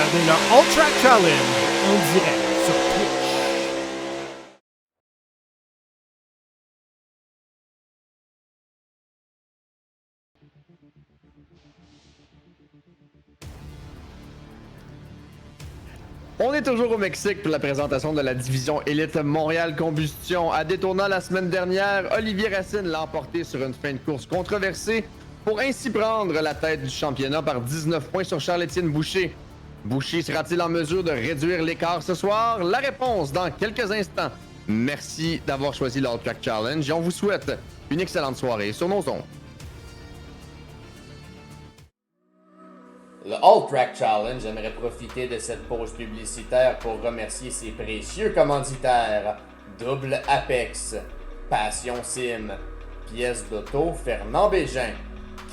regardez le All Track Challenge en direct sur Twitch. On est toujours au Mexique pour la présentation de la division Élite Montréal Combustion. À Daytona la semaine dernière, Olivier Racine l'a emporté sur une fin de course controversée pour ainsi prendre la tête du championnat par 19 points sur Charles-Étienne Boucher. Boucher sera-t-il en mesure de réduire l'écart ce soir? La réponse dans quelques instants. Merci d'avoir choisi l'All Track Challenge et on vous souhaite une excellente soirée sur nos ondes. Le All Track Challenge aimerait profiter de cette pause publicitaire pour remercier ses précieux commanditaires Double Apex, Passion Sim, Pièces d'auto Fernand Bégin,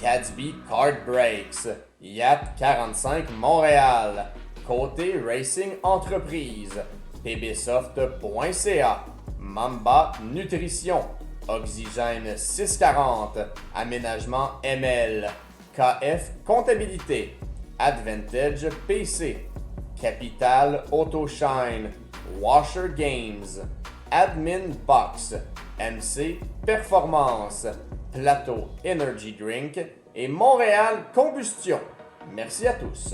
Cadsby Card Brakes, Yacht 45 Montréal, Côté Racing Entreprise, pbsoft.ca, Mamba Nutrition, Oxygène 640, Aménagement ML, KF Comptabilité, Advantage PC, Capital Autoshine, Washer Games, Admin Box, MC Performance, Plateau Energy Drink et Montréal Combustion. Merci à tous.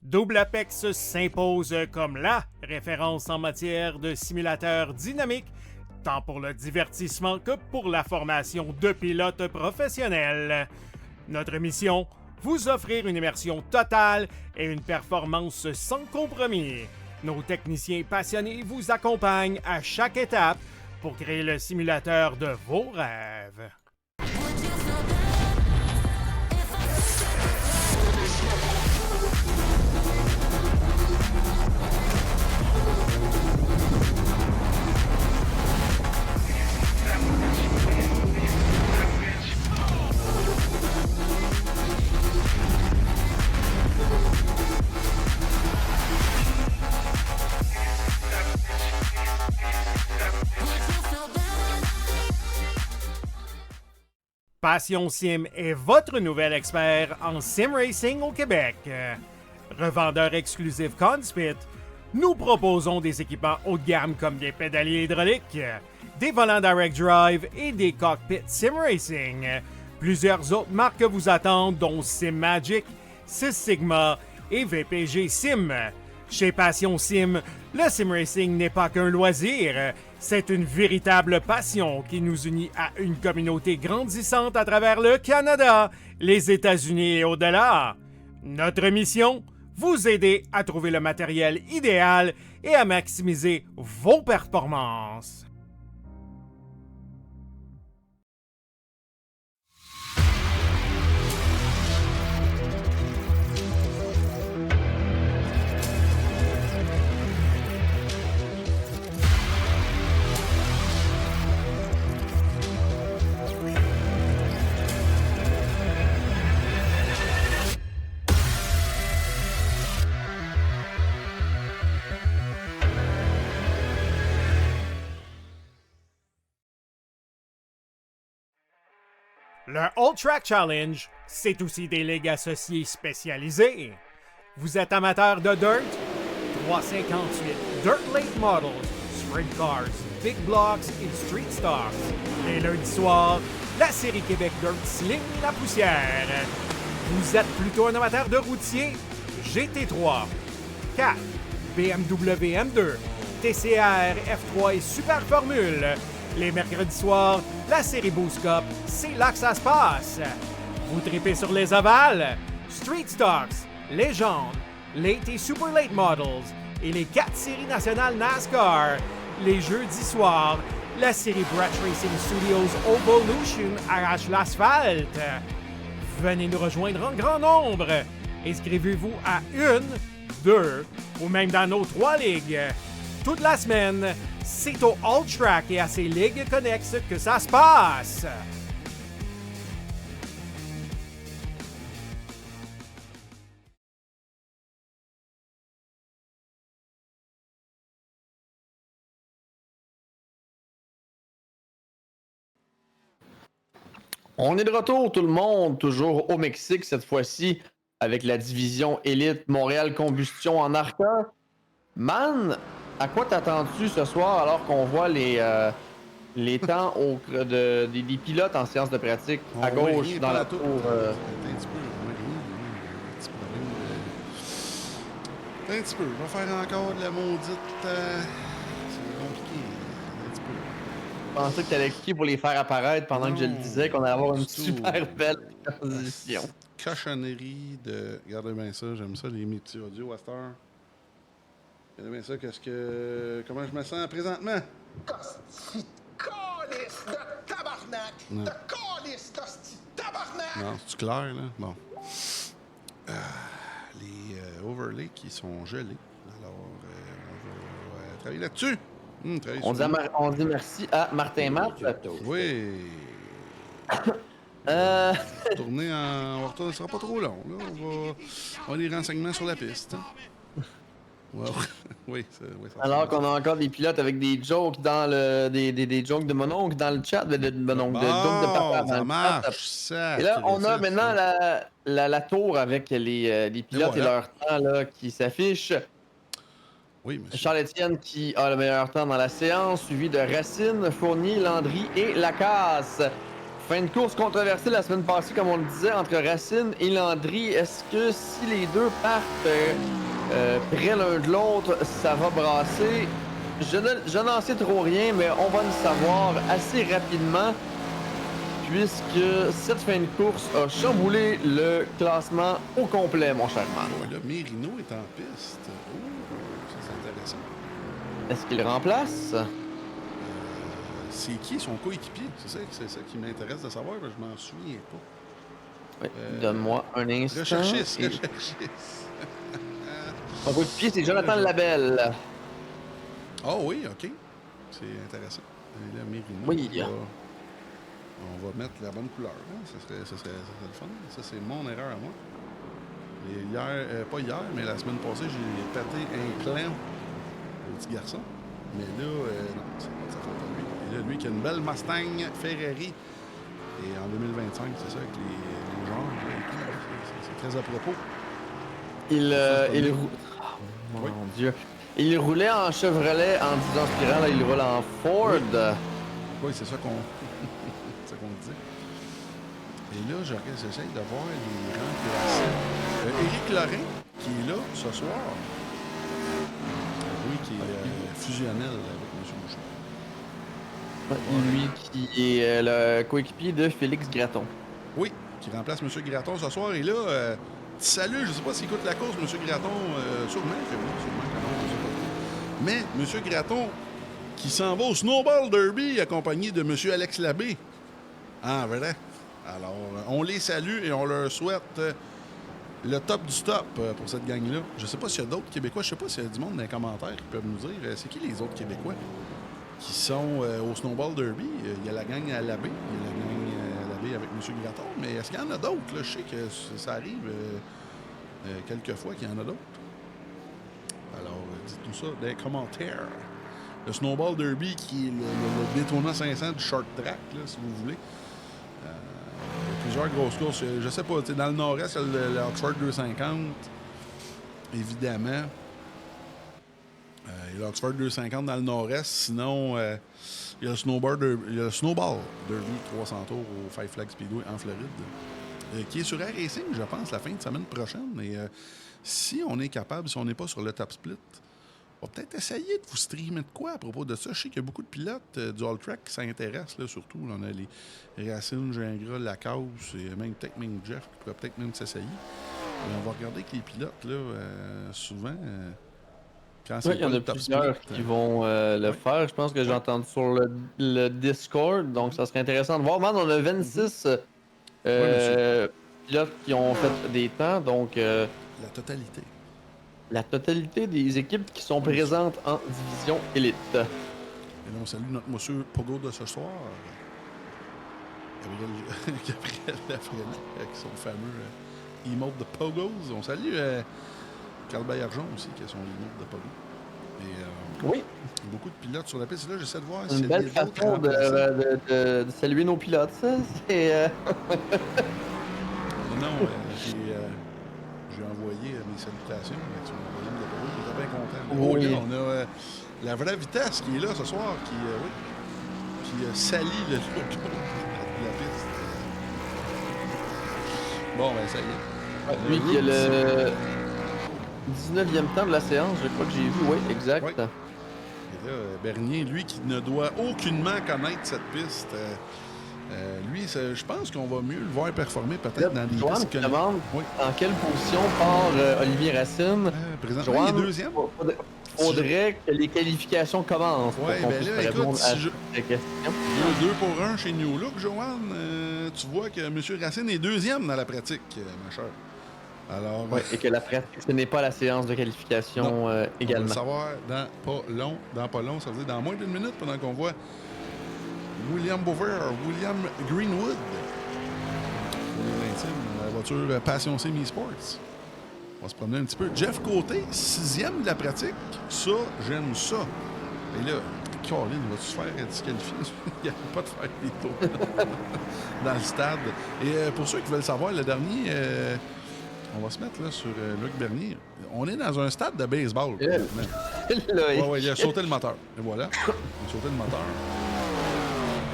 Double Apex s'impose comme la référence en matière de simulateurs dynamiques, tant pour le divertissement que pour la formation de pilotes professionnels. Notre mission, vous offrir une immersion totale et une performance sans compromis. Nos techniciens passionnés vous accompagnent à chaque étape pour créer le simulateur de vos rêves. Passion Sim est votre nouvel expert en sim racing au Québec. Revendeur exclusif Conspit, nous proposons des équipements haut de gamme comme des pédaliers hydrauliques, des volants direct drive et des cockpits sim racing. Plusieurs autres marques vous attendent, dont Sim Magic, Six Sigma et VPG Sim. Chez Passion Sim, le sim racing n'est pas qu'un loisir, c'est une véritable passion qui nous unit à une communauté grandissante à travers le Canada, les États-Unis et au-delà. Notre mission, vous aider à trouver le matériel idéal et à maximiser vos performances. Le All Track Challenge, c'est aussi des ligues associées spécialisées. Vous êtes amateur de dirt? 358 Dirt Late Models, Sprint Cars, Big Blocks et Street Stars. Les lundis soirs, la série Québec Dirt sling la poussière. Vous êtes plutôt un amateur de routier? GT3, 4, BMW M2, TCR, F3 et Super Formule. Les mercredis soirs, la série Boost Cup, c'est là que ça se passe. Vous tripez sur les ovales, Street Stocks, Légende, Late et Super Late Models et les 4 séries nationales NASCAR. Les jeudis soirs, la série Brett Racing Studios Evolution arrache l'asphalte. Venez nous rejoindre en grand nombre. Inscrivez-vous à 1, 2 ou même dans nos 3 ligues. Toute la semaine, c'est au All Track et à ses ligues connexes que ça se passe. On est de retour, tout le monde, toujours au Mexique, cette fois-ci, avec la division élite Montréal Combustion en Arca. Man, à quoi t'attends-tu ce soir alors qu'on voit les temps des pilotes en séance de pratique à gauche dans la tour? Un petit peu, oui, un petit problème un petit peu. On va faire encore de la maudite. C'est compliqué. Un petit peu. Je pensais que t'allais cliquer pour les faire apparaître pendant que je le disais, qu'on allait avoir une super belle transition. Cochonnerie de. Regardez bien ça, j'aime ça, les petits audio à cette heure. Regardez bien ça, comment je me sens présentement? Hostie de calice de tabarnak! Non. De calice d'hostie de tabarnak! Non, c'est clair, là? Bon. Les overlays qui sont gelés. Alors, on va travailler là-dessus. Travailler On sur- dit merci à Martin Matt. Oui. Tourner en. Ça sera pas trop long. Là. On va avoir des renseignements sur la piste. Wow. Oui, ça Alors qu'on a encore des pilotes avec des jokes dans des jokes de mon oncle dans le chat, de mon oncle, de jokes de papa dans ça le marche. chat. Ça, Et là, on a Christ, maintenant la tour avec les pilotes et voilà. leur temps là, qui s'affichent. Oui, monsieur. Charles-Étienne qui a le meilleur temps dans la séance, suivi de Racine, Fournier, Landry et Lacasse. Fin de course controversée la semaine passée, comme on le disait, entre Racine et Landry. Est-ce que si les deux partent près l'un de l'autre, ça va brasser? Je n'en sais trop rien, mais on va le savoir assez rapidement, puisque cette fin de course a chamboulé le classement au complet, mon cher man. Ouais, là, Merino est en piste. Oh, ça, c'est intéressant. Est-ce qu'il remplace? C'est qui son coéquipier? C'est ça qui m'intéresse de savoir, mais je m'en souviens pas. Oui, donne-moi un instant. Recherchiste. Mon coéquipier, c'est Jonathan Labelle. Oh oui, OK. C'est intéressant. Et là, Merino. Oui. On va mettre la bonne couleur. Hein? Ça serait le fun. Ça, c'est mon erreur à moi. Et hier, pas hier, mais la semaine passée, j'ai pété un clan au petit garçon. Mais là, non, c'est pas de sa faute à lui. Et là, lui qui a une belle Mustang Ferrari. Et en 2025, c'est ça, avec les genres et tout, c'est très à propos. Oh, Oui. mon Dieu. Il roulait en Chevrolet en 10 ans spirale, là, il roule en Ford. Oui, c'est ça qu'on c'est ça qu'on disait. Et là, j'essaie de voir les rangs classés. Éric Lorrain, qui est là ce soir. Oui, qui est fusionnel avec M. Bouchard. Lui qui est le coéquipier de Félix Graton. Oui, qui remplace M. Graton ce soir. Et là, salut, je ne sais pas s'il écoute la course, M. Graton. Sûrement que oui, sûrement que non, je sais pas. Mais M. Graton, qui s'en va au Snowball Derby, accompagné de M. Alex Labbé. Ah, vrai? Alors, on les salue et on leur souhaite le top du top pour cette gang-là. Je ne sais pas s'il y a d'autres Québécois. Je ne sais pas s'il y a du monde dans les commentaires qui peuvent nous dire c'est qui les autres Québécois qui sont au Snowball Derby. Il y a la gang à Labbé. Il y a la gang à Labbé avec M. Graton. Mais est-ce qu'il y en a d'autres? Là? Je sais que ça arrive quelques fois qu'il y en a d'autres. Alors, dites-nous ça dans les commentaires. Le Snowball Derby qui est le Daytona 500 du short track, là, si vous voulez. Il y a plusieurs grosses courses. Je sais pas, dans le nord-est, il y a le Oxford 250, évidemment. Il y a l'Oxford 250 dans le nord-est. Sinon, il y a le Snowball Derby 300 tours au Five Flags Speedway en Floride, qui est sur Air Racing, je pense, la fin de semaine prochaine. Et si on est capable, si on n'est pas sur le top split, on va peut-être essayer de vous streamer de quoi à propos de ça. Je sais qu'il y a beaucoup de pilotes du All Track qui s'intéressent, là, surtout. On a les Racine, Gingras, Lacasse et même peut-être même Jeff qui pourrait peut-être même s'essayer. Mais on va regarder que les pilotes, là, souvent, quand c'est Oui, il y en a plusieurs qui vont le faire. Je pense que j'ai entendu sur le Discord, donc ça serait intéressant de voir. Man, on a 26 pilotes qui ont fait des temps, donc la totalité. la totalité des équipes qui sont présentes en division élite. Et là, on salue notre monsieur Pogo de ce soir. Gabriel Lafrenière, avec son fameux emote de Pogos. On salue Carl Baillargeon aussi, qui a son emote de Pogo. Oui. Beaucoup de pilotes sur la piste. Là, j'essaie de voir Une s'il y a belle des autres façon remplaçants. de saluer nos pilotes, ça. C'est. Non, j'ai envoyé mes salutations. Tu m'as envoyé le dépôt. J'étais bien content. Oh, Oui. là, on a la vraie vitesse qui est là ce soir, qui salit le logo de la piste. Bon, ben ça y est. Lui qui a le 19e temps de la séance, je crois que j'ai vu. Oui, exact. Oui. Et là, Bernier, lui qui ne doit aucunement connaître cette piste, lui, je pense qu'on va mieux le voir performer peut-être dans des Joanne pistes qui que... demande Oui. en quelle position part Olivier Racine. Présentement, Joanne, il est deuxième. faudrait que les qualifications commencent pour Ouais, qu'on ben puisse là, écoute, répondre à si je- cette question. 2 pour 1 chez New Look, Joanne. Tu vois que M. Racine est deuxième dans la pratique, ma chère. Alors, Oui, et que la pratique, ce n'est pas la séance de qualification on va également. le savoir dans pas long, ça veut dire dans moins d'une minute, pendant qu'on voit William Bover, William Greenwood. La voiture Passion Sim Esports. On va se promener un petit peu. Jeff Côté, 6e de la pratique. Ça, j'aime ça. Et là, Colin, va-tu se faire disqualifier? Il n'y a pas de faire des tours dans le stade. Et pour ceux qui veulent savoir, le dernier, on va se mettre là sur Luc Bernier. On est dans un stade de baseball. Là, Il a sauté le moteur. Et voilà. Il a sauté le moteur.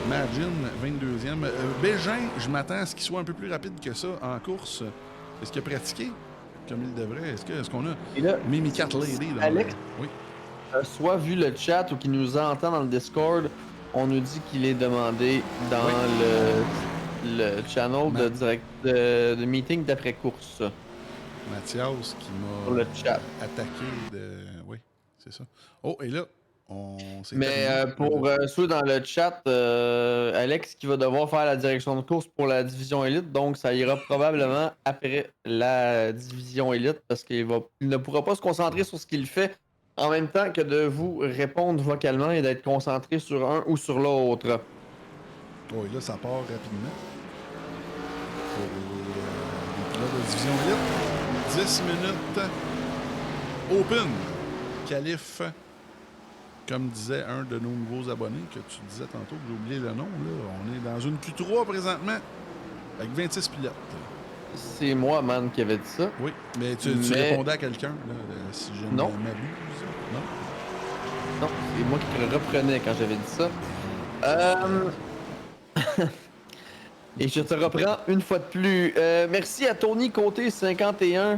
Magin, 22e. Bégin, je m'attends à ce qu'il soit un peu plus rapide que ça en course. Est-ce qu'il a pratiqué comme il devrait? Est-ce qu'on a Et là, Mimi Cat Lady? Dans Alex, oui. soit vu le chat ou qui nous entend dans le Discord, on nous dit qu'il est demandé dans le channel de direct de meeting d'après course. Mathias qui Sur m'a le chat. attaqué de... Oui, c'est ça. Oh, et là, on s'est Mais terminé. pour ceux dans le chat, Alex qui va devoir faire la direction de course pour la division élite, donc ça ira probablement après la division élite parce qu'il ne pourra pas se concentrer sur ce qu'il fait en même temps que de vous répondre vocalement et d'être concentré sur un ou sur l'autre. Oh, et là, ça part rapidement. Pour les pilotes de division élite. 10 minutes. Open. Qualif. Comme disait un de nos nouveaux abonnés que tu disais tantôt, que j'ai oublié le nom, là, on est dans une Q3 présentement avec 26 pilotes. C'est moi, man, qui avait dit ça. Oui, mais tu répondais à quelqu'un, là, si je ne Non. m'abuse. Non? Non, c'est moi qui le reprenais quand j'avais dit ça. Et je te reprends une fois de plus. Merci à Tony Côté 51-59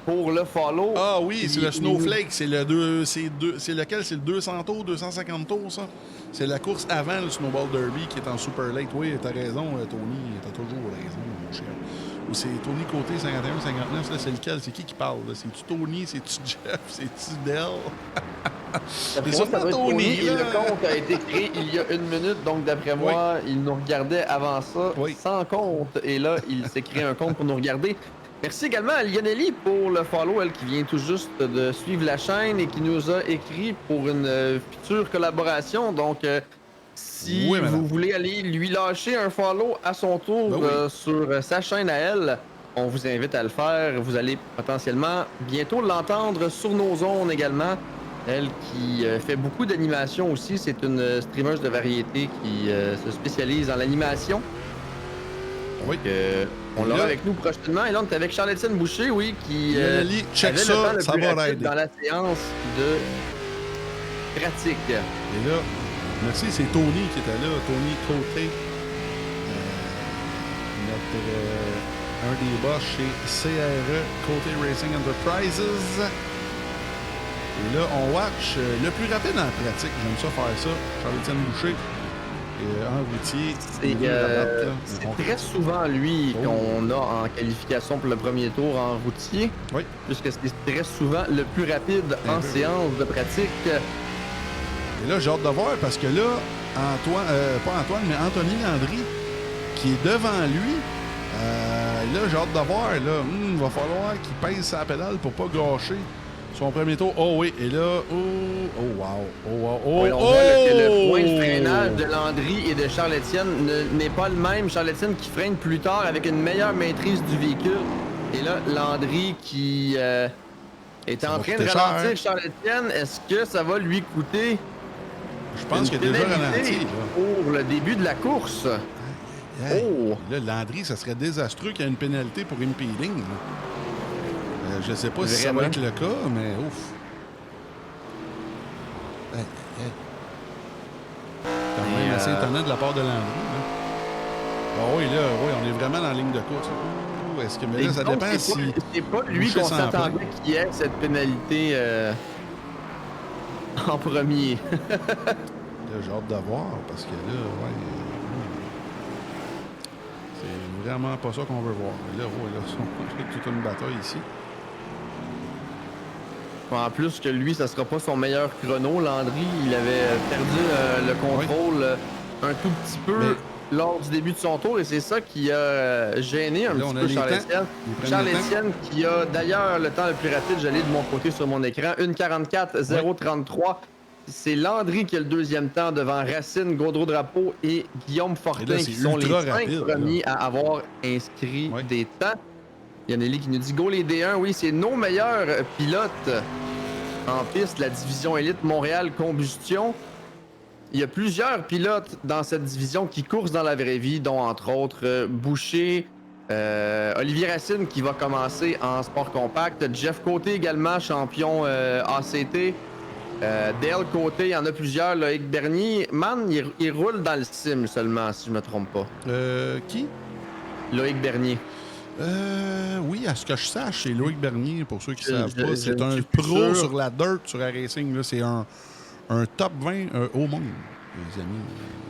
pour le follow. Ah oui, c'est le Il- Snowflake. C'est lequel? C'est le 200 tours, 250 tours, ça? C'est la course avant le Snowball Derby qui est en super late. Oui, t'as raison, Tony. T'as toujours raison, mon cher. Ou c'est Tony Côté 51-59. Là, c'est lequel? C'est qui parle? Là? C'est-tu Tony? C'est-tu Jeff? C'est-tu Dell? D'après C'est moi, ça sûrement doit être Tony, Tony, et là. le compte a été créé il y a une minute, donc d'après moi, il nous regardait avant ça Oui. sans compte. Et là, il s'est créé un compte pour nous regarder. Merci également à Lionelli pour le follow, elle qui vient tout juste de suivre la chaîne et qui nous a écrit pour une future collaboration. Donc, si Oui, madame. vous voulez aller lui lâcher un follow à son tour Ben oui. sur sa chaîne à elle, on vous invite à le faire. Vous allez potentiellement bientôt l'entendre sur nos ondes également. Elle qui fait beaucoup d'animation aussi. C'est une streameuse de variété qui se spécialise dans l'animation. Oui. On Et l'aura là- avec nous prochainement. Et là, on est avec Charlottine Boucher, oui, qui Lionelli, check avait ça, le temps le ça plus va rapide l'aider. dans la séance de pratique. Et là, merci, c'est Tony qui était là, Tony Côté. Un des boss chez CRE, Côté Racing Enterprises. Et là, on watch le plus rapide en pratique. J'aime ça faire ça. Charles-Étienne Boucher. Et en routier. C'est très souvent lui Oh. qu'on a en qualification pour le premier tour en routier. Oui. Puisque c'est très souvent le plus rapide en peu, séance de pratique. Et là, j'ai hâte de voir parce que là, pas Antoine, mais Anthony Landry, qui est devant lui. Là, j'ai hâte de voir. Là, il va falloir qu'il pèse sa pédale pour pas gâcher son premier tour. Oh oui, et là, wow, Oui, on voit là, que le point de freinage de Landry et de Charles-Étienne n'est pas le même. Charles-Étienne qui freine plus tard avec une meilleure maîtrise du véhicule. Et là, Landry qui est Ça en va train de coûter ralentir cher. Charles-Étienne. Est-ce que ça va lui coûter Je pense une qu'il a déjà pénalité ralenti. Là. pour le début de la course? Hey, Oh! Là, Landry, ça serait désastreux qu'il y ait une pénalité pour impeding. Je sais pas si ça va Vraiment? être le cas, mais ouf. Hey, hey. Quand même assez étonnant de la part de Landry. Là. Ah oui, là, oui, on est vraiment dans la ligne de course. Ouh, est-ce que, mais là, ça donc, dépend si... c'est pas lui Boucher qu'on s'en s'attendait qu'il y ait cette pénalité en premier. Là, j'ai hâte de voir, parce que là, ouais... C'est vraiment pas ça qu'on veut voir. Mais là, ouais, là, c'est toute une bataille ici. En plus que lui, ça sera pas son meilleur chrono. Landry, il avait perdu le contrôle un tout petit peu Mais- lors du début de son tour et c'est ça qui a gêné un Là, petit on a peu les Charles-Étienne. temps. Ils prennent Charles-Étienne qui a d'ailleurs le temps le plus rapide, je l'ai de mon côté sur mon écran, 1:44.033. C'est Landry qui a le deuxième temps devant Racine, Gaudreau Drapeau et Guillaume Fortin Et là, qui c'est sont les ultra 5 rapide, premiers à avoir inscrit Ouais. des temps. Il y a Nelly qui nous dit Go les D1, oui, c'est nos meilleurs pilotes en piste, la division élite Montréal Combustion. Il y a plusieurs pilotes dans cette division qui courent dans la vraie vie, dont entre autres Boucher, Olivier Racine qui va commencer en sport compact, Jeff Côté également, champion ACT, Dale Côté, il y en a plusieurs, Loïc Bernier. Man, il roule dans le sim seulement, si je me trompe pas. Qui? Loïc Bernier. Oui, à ce que je sache, c'est Loïc Bernier, pour ceux qui ne savent je pas. C'est ne un suis plus pro sûr. sur la dirt, sur la racing. Là. C'est un top 20 au monde, les amis.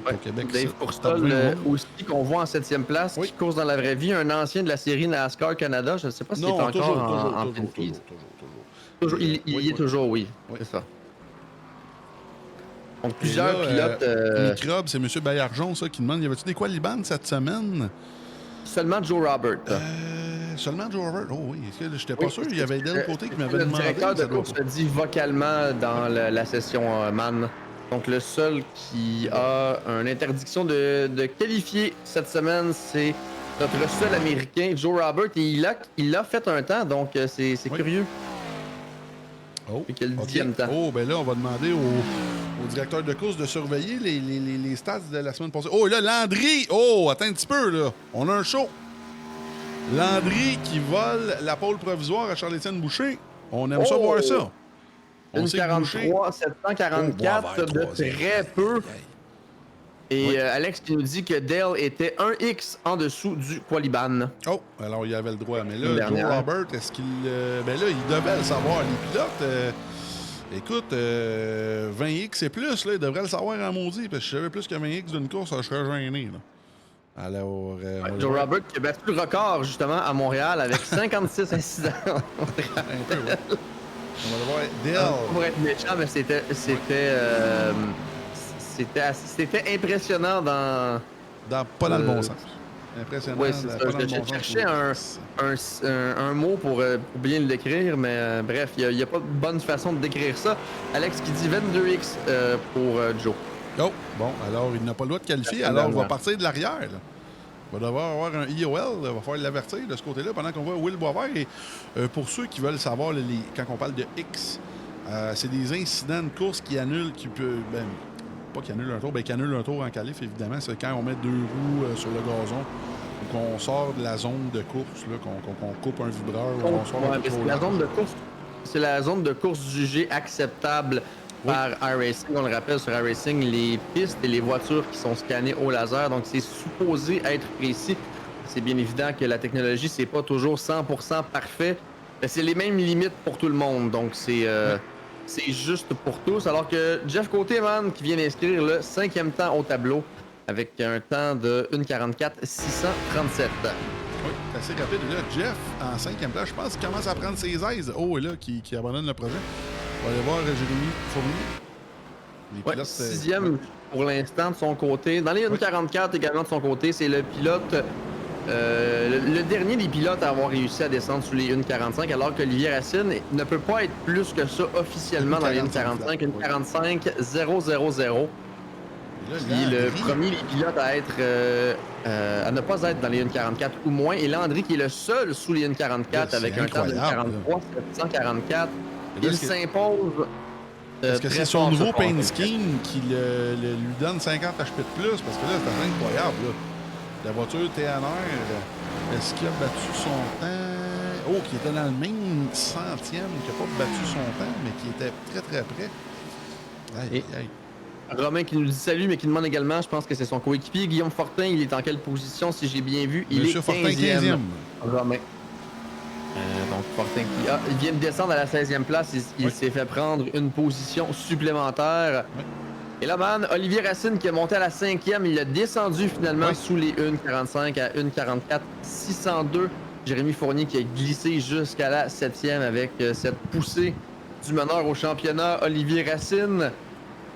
Ouais, Au Québec, Dave c'est top Courstol 20 au monde. aussi qu'on voit en 7e place, Oui. qui course dans la vraie vie, un ancien de la série NASCAR Canada. Je ne sais pas s'il est Non, encore toujours, en toujours. Toujours, il Oui, y est oui. toujours, oui. Oui. C'est ça. Donc Et plusieurs là, pilotes. Microbe, c'est M. Bayarjon, ça, qui demande, y avait-tu des qualibans cette semaine? Seulement Joe Robert. Seulement Joe Robert. Oh oui, est-ce que j'étais pas Oui, sûr? Il y avait Del Côté qui m'avait le demandé. directeur de ça doit course pas- le dit vocalement dans la session MAN. Donc le seul qui a une interdiction de qualifier cette semaine, c'est notre seul Américain, Joe Robert. Et il a fait un temps, donc c'est Oui. curieux. Oh, Puis quel ok. 10e temps. Oh, ben là, on va demander au directeur de course de surveiller les stats de la semaine passée. Oh, et là, Landry! Oh, attends un petit peu, là. On a un show. Landry qui vole la pole provisoire à Charles-Étienne Boucher. On aime ça Oh! voir ça. On sait que Boucher... 1,43, 744, Oh, de vers très peu. Et Oui. Alex qui nous dit que Dale était 1X en dessous du Qualiban. Oh, alors il avait le droit. Mais là, Une Joe dernière. Robert, est-ce qu'il... ben là, il devait le savoir. Les pilotes... écoute, 20X et plus, là, il devrait le savoir en maudit. Parce que si je savais plus que 20X d'une course, je serais gêné, là. Alors, on va Joe voir. Robert qui a battu le record justement à Montréal avec 56 incidents. Un peu, ouais. On va le voir. Dale. Pour être méchant, mais c'était impressionnant dans. Pas dans le bon sens. Impressionnant. Oui, c'est ça. pas dans le Je bon cherchais sens. un mot pour bien le décrire, mais bref, il n'y a pas de bonne façon de décrire ça. Alex qui dit 22X pour Joe. Oh, bon, alors il n'a pas le droit de qualifier. La Alors, on va dernière. partir de l'arrière. Là. Il va devoir avoir un IOL. Il va falloir l'avertir de ce côté-là pendant qu'on voit Will Boisvert. Et pour ceux qui veulent savoir, là, quand on parle de X, c'est des incidents de course qui annulent, qui peut. Ben, pas qui annulent un tour, ben qui annulent un tour en qualif, évidemment. C'est quand on met 2 roues sur le gazon ou qu'on sort de la zone de course, là, qu'on coupe un vibreur ou qu'on sort un Ouais, mais c'est contrôleur. la zone de course. C'est la zone de course jugée acceptable par iRacing. On le rappelle, sur iRacing, les pistes et les voitures qui sont scannées au laser, donc c'est supposé être précis. C'est bien évident que la technologie, c'est pas toujours 100% parfait. Mais c'est les mêmes limites pour tout le monde, donc c'est juste pour tous. Alors que Jeff Côté, man, qui vient d'inscrire le 5e temps au tableau avec un temps de 1:44.637. Oui, c'est assez rapide. Et là, Jeff, en 5e place, je pense qu'il commence à prendre ses aises. Oh, et là, qui abandonne le projet. On va aller voir Jérémy Fournier. Les Ouais, pilotes, 6e pour l'instant de son côté. Dans les 1:44 également de son côté, c'est le pilote, le dernier des pilotes à avoir réussi à descendre sous les 1:45, alors qu'Olivier Racine ne peut pas être plus que ça officiellement dans les 1:45. 1:45 000. Là, qui est le Landry. premier des pilotes à être à ne pas être dans les 1,44 ou moins. Et Landry qui est le seul sous les 1,44 C'est avec un temps de incroyable, 1,43, 744. Et là, Il s'impose. Est-ce que très c'est son fort nouveau ce soir. paint scheme qui lui donne 50 HP de plus? Parce que là, c'est assez incroyable. Là. La voiture TNR, est-ce qu'il a battu son temps? Oh, qui était dans le même centième, qui n'a pas battu son temps, mais qui était très, très près. Aïe, aïe. Romain qui nous dit salut, mais qui demande également, je pense que c'est son coéquipier, Guillaume Fortin. Il est en quelle position, si j'ai bien vu? Il Monsieur est Fortin, 15e. Romain. Donc, Fortin qui il vient de descendre à la 16e place. Il Oui. s'est fait prendre une position supplémentaire. Oui. Et là, man, Olivier Racine qui est monté à la 5e. Il a descendu finalement Oui. sous les 1,45 à 1,44 602. Jérémy Fournier qui a glissé jusqu'à la 7e avec cette poussée du meneur au championnat, Olivier Racine.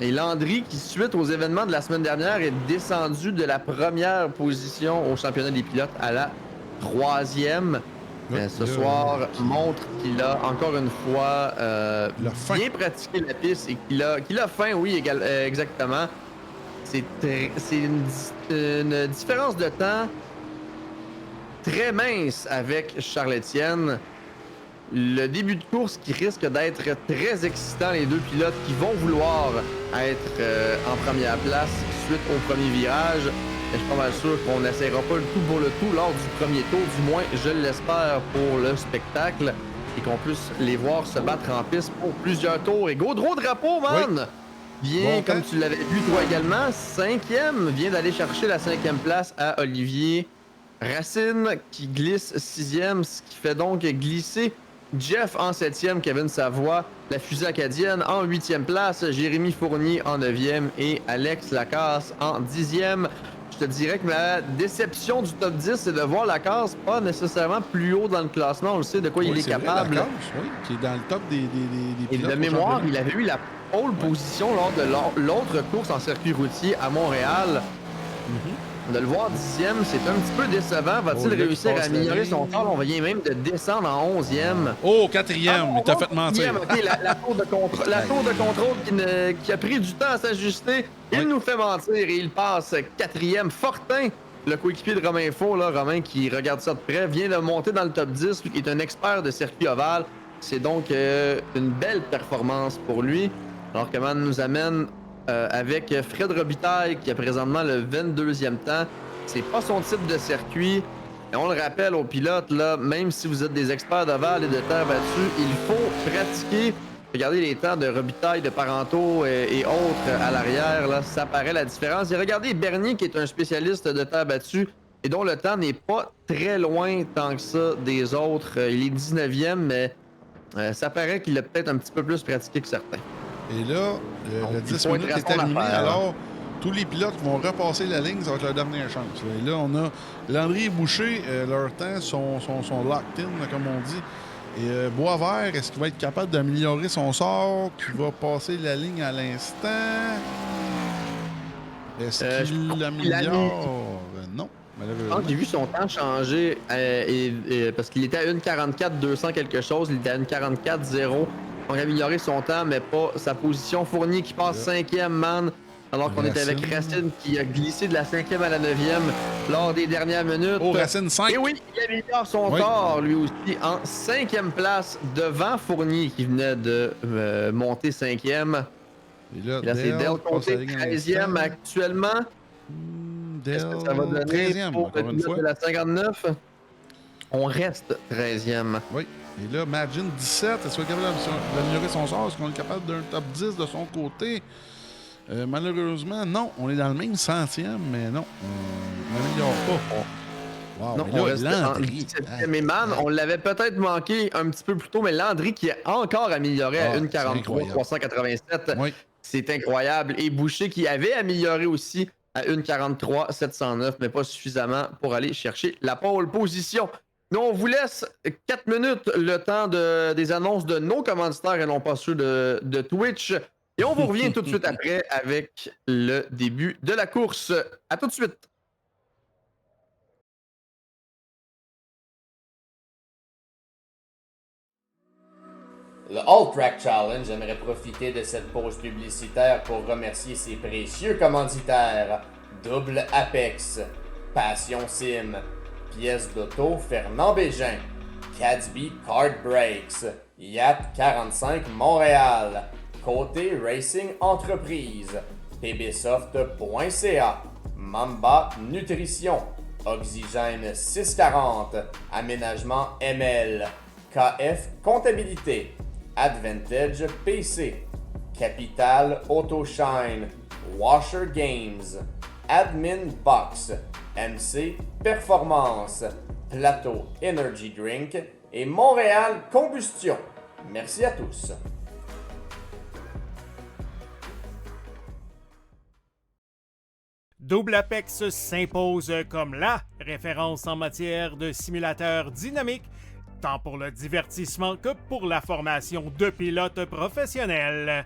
Et Landry, qui, suite aux événements de la semaine dernière, est descendu de la première position au championnat des pilotes à la 3e. Ce soir, montre qu'il a encore une fois bien pratiqué la piste et qu'il a faim, oui, exactement. C'est une différence de temps très mince avec Charles-Étienne. Le début de course qui risque d'être très excitant, les deux pilotes qui vont vouloir être en première place suite au premier virage. Et je suis pas mal sûr qu'on n'essaiera pas le tout pour le tout lors du premier tour, du moins je l'espère pour le spectacle, et qu'on puisse les voir se battre en piste pour plusieurs tours. Et Gaudreau Drapeau, man! Bien, Bon comme temps. tu l'avais vu toi également, 5e, vient d'aller chercher la 5e place à Olivier Racine, qui glisse 6e, ce qui fait donc glisser Jeff en 7e, Kevin Savoie, la fusée acadienne en 8e place, Jérémy Fournier en 9e et Alex Lacasse en 10e. Je te dirais que ma déception du top 10, c'est de voir Lacasse pas nécessairement plus haut dans le classement. On le sait de quoi il est capable. Vrai, oui, qui est dans le top des Et pilotes de au mémoire, championnat. il avait eu la pole position lors de l'autre course en circuit routier à Montréal. De le voir 10e, c'est un petit peu décevant. Va-t-il Oh, là, réussir qui à passe la améliorer son ligne. temps? On vient même de descendre en 11e. Oh, 4e, il t'a fait mentir. Ok, la tour de contrôle, qui a pris du temps à s'ajuster. Il Oui. nous fait mentir et il passe 4e. Fortin, le coéquipier de Romain Faux, là, Romain qui regarde ça de près, vient de monter dans le top 10. Lui qui est un expert de circuit ovale. C'est donc une belle performance pour lui. Alors que Man nous amène avec Fred Robitaille qui a présentement le 22e temps. C'est pas son type de circuit. Et on le rappelle aux pilotes, là, même si vous êtes des experts d'ovale et de terre battue, il faut pratiquer. Regardez les temps de Robitaille, de Parenteau et autres à l'arrière, là, ça paraît la différence. Et regardez Bernier qui est un spécialiste de terre battue et dont le temps n'est pas très loin tant que ça des autres. Il est 19e, mais ça paraît qu'il a peut-être un petit peu plus pratiqué que certains. Et là, Donc, le il 10 faut minutes être à est son terminé, affaire. alors tous les pilotes vont repasser la ligne, ça va être leur dernière chance. Là. Et là, on a Landry et Boucher, leur temps sont locked in, là, comme on dit. Et Boisvert, est-ce qu'il va être capable d'améliorer son sort, qui va passer la ligne à l'instant? Est-ce qu'il l'améliore? Non, malheureusement. J'ai vu son temps changer parce qu'il était à 1,44 200 quelque chose, il était à 1,44 0. Donc améliorer son temps, mais pas sa position. Fournier qui passe 5e, man. Alors qu'on était avec Racine qui a glissé de la 5e à la 9e lors des dernières minutes. Oh, Racine 5! Et oui, il améliore son tort, lui aussi, en 5e place devant Fournier qui venait de monter 5e. Et là, c'est Dale Comté, 13e actuellement. Qu'est-ce que ça va donner 13e, pour encore le une pilote fois. de la 59? On reste 13e. Oui. Et là, Magin 17, est-ce qu'il est capable d'améliorer son sort? Est-ce qu'on est capable d'un top 10 de son côté? Malheureusement, non. On est dans le même centième, mais non. On n'améliore pas. Wow. Non, Mais on là, reste Landry. en 17e. Et man, on l'avait peut-être manqué un petit peu plus tôt, mais Landry qui a encore amélioré à 1,43 387. Oui. C'est incroyable. Et Boucher qui avait amélioré aussi à 1,43 709, mais pas suffisamment pour aller chercher la pole position. Nous, on vous laisse 4 minutes le temps des annonces de nos commanditaires et non pas ceux de Twitch. Et on vous revient tout de suite après avec le début de la course. À tout de suite. Le All Track Challenge aimerait profiter de cette pause publicitaire pour remercier ses précieux commanditaires Double Apex, Passion Sim, Pièces d'auto Fernand Bégin, Cadsby Card Breaks, Yacht 45 Montréal, Côté Racing Entreprise, pbsoft.ca, Mamba Nutrition, Oxygène 640, Aménagement ML, KF Comptabilité, Advantage PC, Capital Autoshine, Washer Games, Admin Box, MC Performance, Plateau Energy Drink et Montréal Combustion. Merci à tous. Double Apex s'impose comme la référence en matière de simulateurs dynamiques, tant pour le divertissement que pour la formation de pilotes professionnels.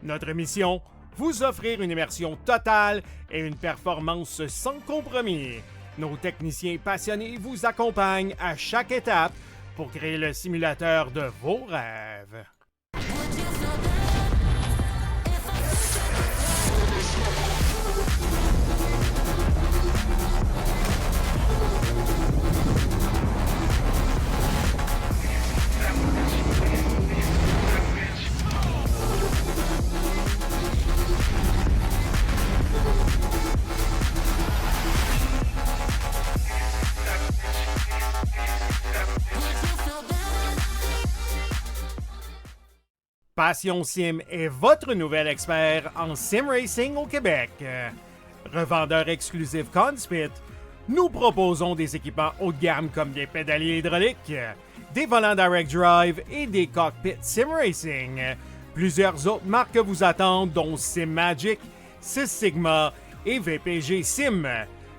Notre mission, vous offrir une immersion totale et une performance sans compromis. Nos techniciens passionnés vous accompagnent à chaque étape pour créer le simulateur de vos rêves. Passion Sim est votre nouvel expert en sim racing au Québec. Revendeur exclusif Conspit, nous proposons des équipements haut de gamme comme des pédaliers hydrauliques, des volants direct drive et des cockpits sim racing. Plusieurs autres marques vous attendent, dont Sim Magic, Six Sigma et VPG Sim.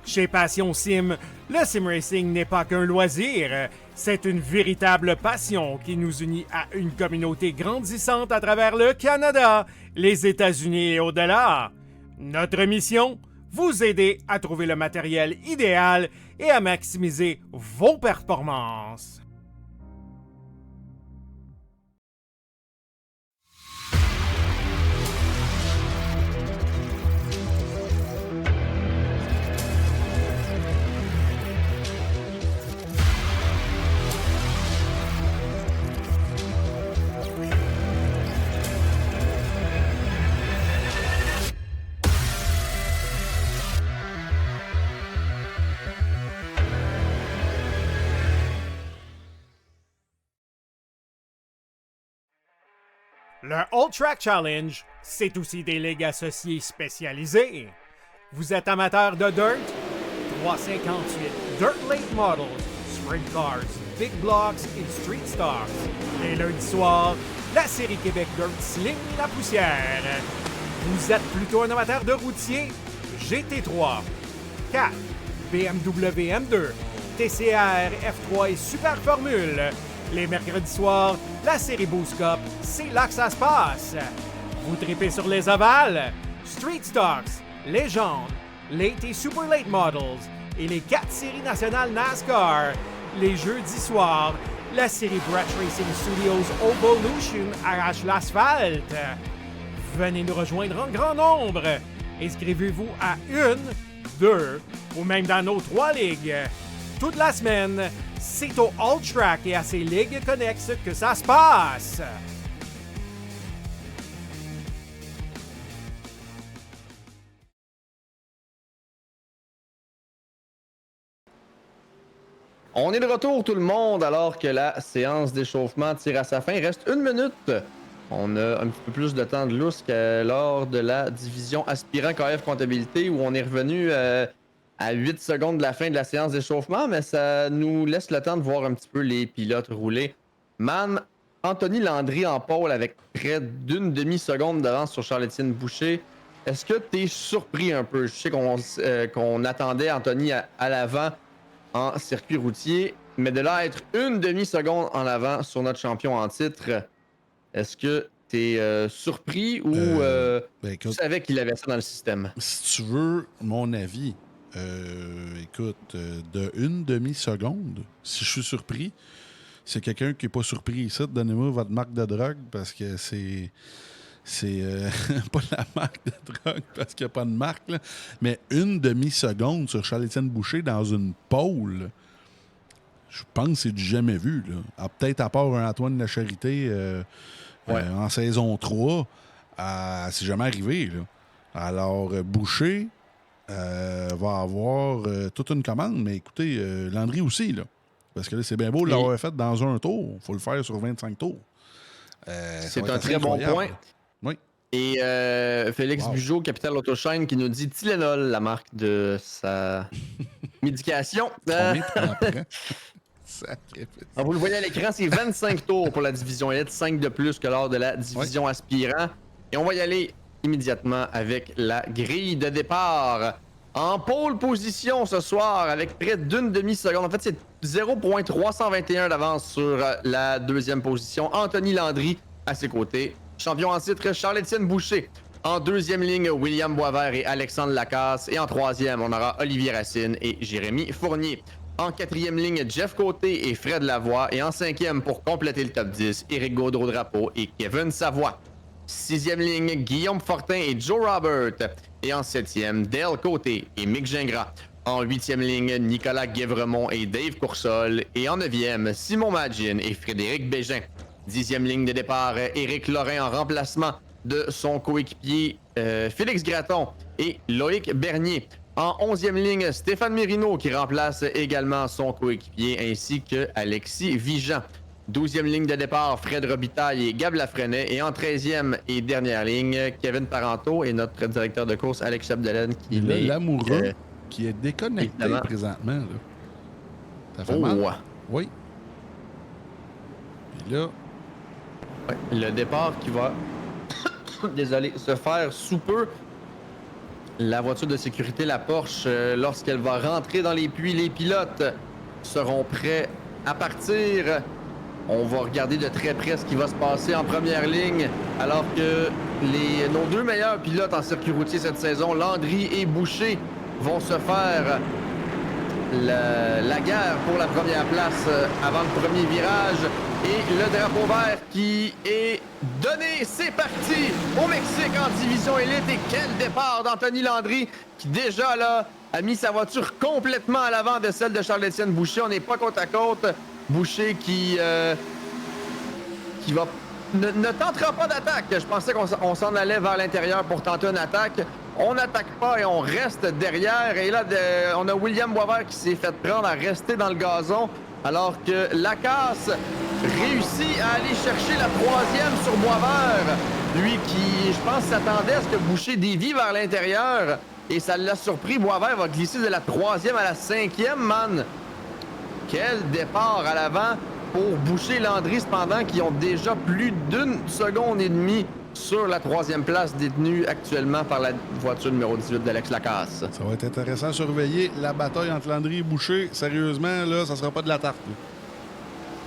Chez Passion Sim, le sim racing n'est pas qu'un loisir, c'est une véritable passion qui nous unit à une communauté grandissante à travers le Canada, les États-Unis et au-delà. Notre mission, vous aider à trouver le matériel idéal et à maximiser vos performances. Le All Track Challenge, c'est aussi des ligues associées spécialisées. Vous êtes amateur de dirt? 358 Dirt Late Models, Sprint Cars, Big Blocks et Street Stars. Et lundi soir, la série Québec Dirt Sling la poussière. Vous êtes plutôt un amateur de routier? GT3, 4, BMW M2, TCR, F3 et Super Formule. Les mercredis soirs, la série Boost Cup, c'est là que ça se passe. Vous tripez sur les ovales? Street Stocks, Légende, Late et Super Late Models et les 4 séries nationales NASCAR. Les jeudis soirs, la série Brett Racing Studios Evolution arrache l'asphalte. Venez nous rejoindre en grand nombre. Inscrivez-vous à 1, 2 ou même dans nos 3 ligues. Toute la semaine, c'est au All Track et à ses ligues connexes que ça se passe. On est de retour tout le monde alors que la séance d'échauffement tire à sa fin. Il reste 1 minute. On a un petit peu plus de temps de lousse que lors de la division aspirant KF comptabilité où on est revenu à 8 secondes de la fin de la séance d'échauffement, mais ça nous laisse le temps de voir un petit peu les pilotes rouler. Man, Anthony Landry en pôle avec près d'une demi-seconde d'avance sur Charles-Étienne Boucher. Est-ce que tu es surpris un peu? Je sais qu'on attendait Anthony à l'avant en circuit routier, mais de là à être une demi-seconde en avant sur notre champion en titre, est-ce que tu es surpris ou tu savais qu'il avait ça dans le système? Si tu veux mon avis, écoute, de une demi-seconde, si je suis surpris, c'est quelqu'un qui n'est pas surpris ici, donnez-moi votre marque de drogue parce que c'est pas la marque de drogue parce qu'il n'y a pas de marque, là, mais une demi-seconde sur Charles-Étienne Boucher dans une pole, je pense que c'est du jamais vu. Là. Peut-être à part un Antoine Lacharité en saison 3, c'est jamais arrivé. Là. Alors, Boucher va avoir toute une commande, mais écoutez, Landry aussi, là. Parce que là, c'est bien beau de l'avoir fait dans un tour. Il faut le faire sur 25 tours. C'est un très bon point. Oui. Et Félix Bugeaud, Capital Autoshine, qui nous dit Tylenol, la marque de sa médication. Vous le voyez à l'écran, c'est 25 tours pour la division élite, 5 de plus que lors de la division aspirant. Et on va y aller immédiatement avec la grille de départ. En pole position ce soir, avec près d'une demi-seconde. En fait, c'est 0.321 d'avance sur la deuxième position. Anthony Landry à ses côtés. Champion en titre, Charles-Étienne Boucher. En deuxième ligne, William Boisvert et Alexandre Lacasse. Et en troisième, on aura Olivier Racine et Jérémy Fournier. En quatrième ligne, Jeff Côté et Fred Lavoie. Et en cinquième, pour compléter le top 10, Éric Gaudreau-Drapeau et Kevin Savoie. Sixième ligne, Guillaume Fortin et Joe Robert. Et en septième, Dale Côté et Mick Gingras. En huitième ligne, Nicolas Guévremont et Dave Coursol. Et en neuvième, Simon Magin et Frédéric Bégin. Dixième ligne de départ, Éric Lorrain en remplacement de son coéquipier Félix Gratton et Loïc Bernier. En 11e ligne, Stéphane Mérino qui remplace également son coéquipier ainsi que Alexis Vigeant. 12e ligne de départ, Fred Robitaille et Gab Lafrenet. Et en 13e et dernière ligne, Kevin Parenteau et notre directeur de course, Alex Chapdelaine. Qui est l'amoureux qui est déconnecté évidemment. Présentement. Là. Ça fait mal? Oui. Et là... Ouais, le départ qui va désolé, se faire sous peu. La voiture de sécurité, la Porsche, lorsqu'elle va rentrer dans les puits, les pilotes seront prêts à partir. On va regarder de très près ce qui va se passer en première ligne, alors que nos deux meilleurs pilotes en circuit routier cette saison, Landry et Boucher, vont se faire la guerre pour la première place avant le premier virage. Et le drapeau vert qui est donné, c'est parti au Mexique en division élite. Et quel départ d'Anthony Landry qui déjà là a mis sa voiture complètement à l'avant de celle de Charles-Étienne Boucher. On n'est pas côte à côte. Boucher qui va ne tentera pas d'attaque. Je pensais qu'on s'en allait vers l'intérieur pour tenter une attaque. On n'attaque pas et on reste derrière. Et là, on a William Boisvert qui s'est fait prendre à rester dans le gazon, alors que Lacasse réussit à aller chercher la troisième sur Boisvert. Lui qui, je pense, s'attendait à ce que Boucher dévie vers l'intérieur. Et ça l'a surpris. Boisvert va glisser de la troisième à la cinquième, man. Quel départ à l'avant pour Boucher et Landry, cependant, qui ont déjà plus d'une seconde et demie sur la troisième place détenue actuellement par la voiture numéro 18 d'Alex Lacasse. Ça va être intéressant à surveiller la bataille entre Landry et Boucher. Sérieusement, là, ça sera pas de la tarte. Là.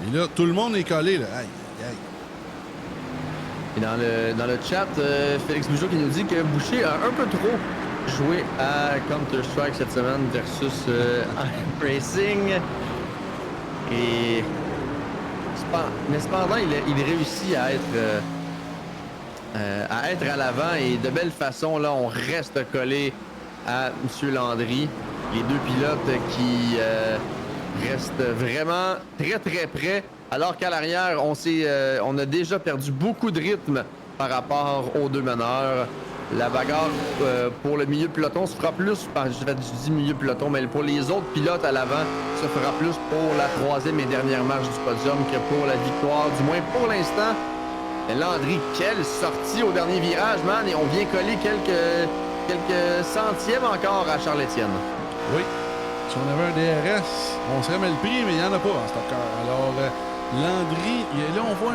Et là, tout le monde est collé. Là. Aïe, aïe. Et dans le chat, Félix Bugeaud qui nous dit que Boucher a un peu trop joué à Counter-Strike cette semaine versus Racing. Et mais cependant, il réussit à être à l'avant et de belle façon. Là, on reste collé à M. Landry. Les deux pilotes qui restent vraiment très, très près. Alors qu'à l'arrière, on a déjà perdu beaucoup de rythme par rapport aux deux meneurs. La bagarre pour le milieu de peloton se fera plus, je dis milieu de peloton, mais pour les autres pilotes à l'avant, se fera plus pour la troisième et dernière marche du podium que pour la victoire, du moins pour l'instant. Landry, quelle sortie au dernier virage, man, et on vient coller quelques centièmes encore à Charles-Étienne. Oui, si on avait un DRS, on serait mal pris, mais il n'y en a pas en stocker. Alors, Landry, là, on voit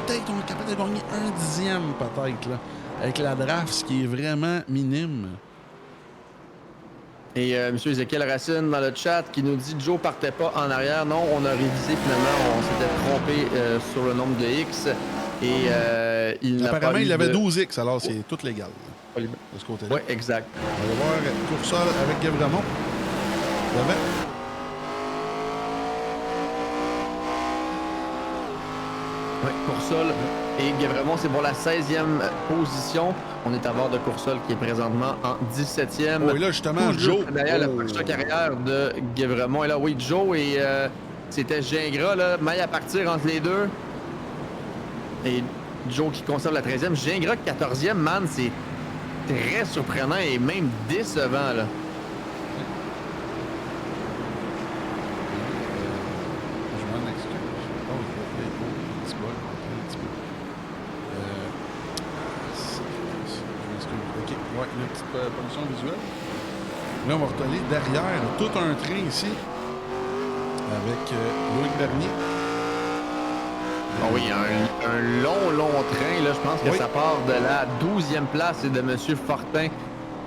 peut-être on est capable de gagner un dixième, peut-être, là. Avec la draft, ce qui est vraiment minime. Et M. Ézéchiel Racine dans le chat qui nous dit Joe partait pas en arrière. Non, on a révisé finalement, on s'était trompé sur le nombre de X. Et il n'a pas apparemment, il avait 12X, alors c'est tout légal. De ce côté-là. Oui, exact. On va voir Coursol avec Guévremont. Coursol et Guévremont, c'est pour la 16e position. On est à bord de Coursol qui est présentement en 17e. Oh, et là, justement, Joe. Derrière la prochaine carrière de Guévremont. Et là, oui, Joe et c'était Gingras, là, maille à partir entre les deux. Et Joe qui conserve la 13e. Gingras 14e, man, c'est très surprenant et même décevant, là. Ouais, une petite pollution visuelle. Là, on va retourner derrière tout un train ici avec Loïc Bernier. Oh oui, un long train. Là, je pense que ça part de la 12e place de M. Fortin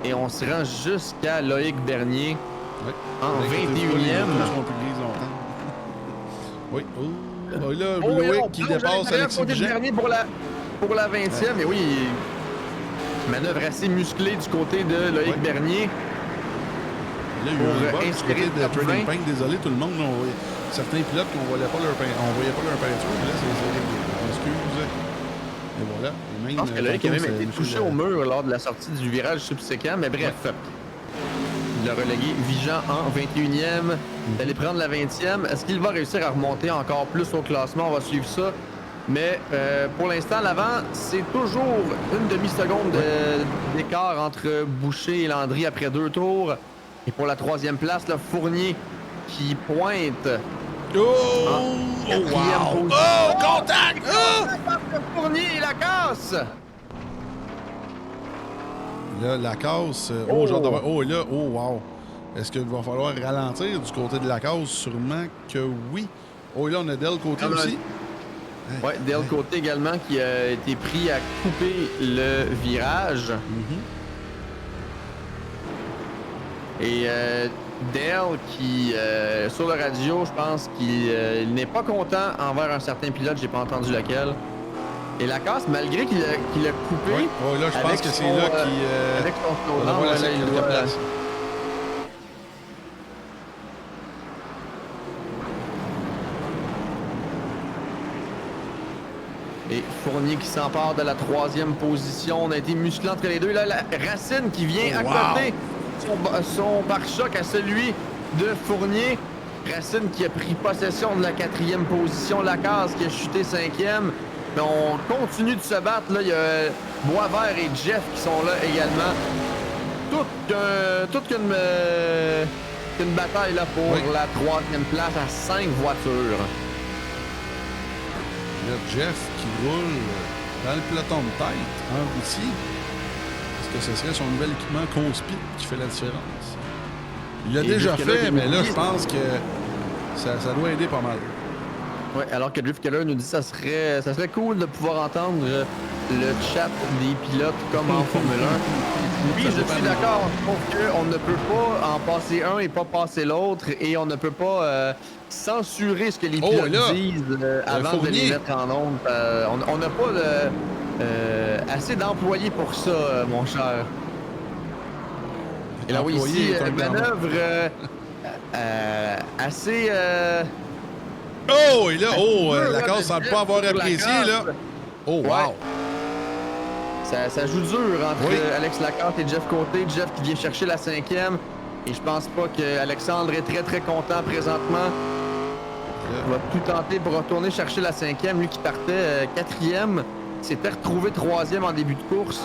et on se rend jusqu'à Loïc Bernier en 21e. Oui. Oh, là, Loïc qui dépasse Alexis Bernier pour la 20e. Et oui, manœuvre assez musclée du côté de Loïc Bernier. Là, il y a eu un bug du côté de Trading Paint. Désolé tout le monde, certains pilotes qu'on voyait pas leur peinture, mais là, c'est excuse. Et voilà. Et même, je pense que Loïc a même été touché au mur lors de la sortie du virage subséquent, mais bref. Il a relégué Vigeant en 21e, d'aller prendre la 20e. Est-ce qu'il va réussir à remonter encore plus au classement? On va suivre ça. Mais pour l'instant, l'avant, c'est toujours une demi-seconde d'écart entre Boucher et Landry après 2 tours. Et pour la 3e place, là, Fournier qui pointe. Wow! Oh, contact! Fournier et la casse! Là, la casse. Et là, wow! Est-ce qu'il va falloir ralentir du côté de la casse? Sûrement que oui. Oh, et là, on a Dale Côté aussi. Oui, Dale Côté également qui a été pris à couper le virage. Et Dale qui, sur le radio, je pense qu'il n'est pas content envers un certain pilote, j'ai pas entendu lequel. Et la casse, malgré qu'il a coupé. Oui, là, je pense que c'est là qu'il. Avec son slogan, il doit. Et Fournier qui s'empare de la 3e position. On a été musclé entre les deux. Là, la Racine qui vient à côté son pare-choc à celui de Fournier. Racine qui a pris possession de la 4e position. Lacasse qui a chuté 5e. Mais on continue de se battre. Là, il y a Boisvert et Jeff qui sont là également. Toute une bataille là, pour la 3e place à 5 voitures. Là, Jeff qui roule dans le peloton de tête en Russie. Est-ce que ce serait son nouvel équipement Conspi qui fait la différence? Il l'a déjà fait, mais là, je pense que ça doit aider pas mal. Oui, alors que Drift Keller nous dit que ça serait cool de pouvoir entendre le chat des pilotes comme en Formule 1. Oui, je suis d'accord. Sauf qu'on ne peut pas en passer un et pas passer l'autre. Et on ne peut pas censurer ce que les pilotes disent avant de les mettre en onde. On n'a pas assez d'employés pour ça, mon cher. Et là, oui, ici, manœuvre assez... Oh, et là, la casse semble pas avoir apprécié, là. Oh, wow! Ça joue dur entre Alex Lacasse et Jeff Côté. Jeff qui vient chercher la 5e. Et je pense pas qu'Alexandre est très, très content présentement. Il va tout tenter pour retourner chercher la 5e. Lui qui partait 4e, s'était retrouvé 3e en début de course.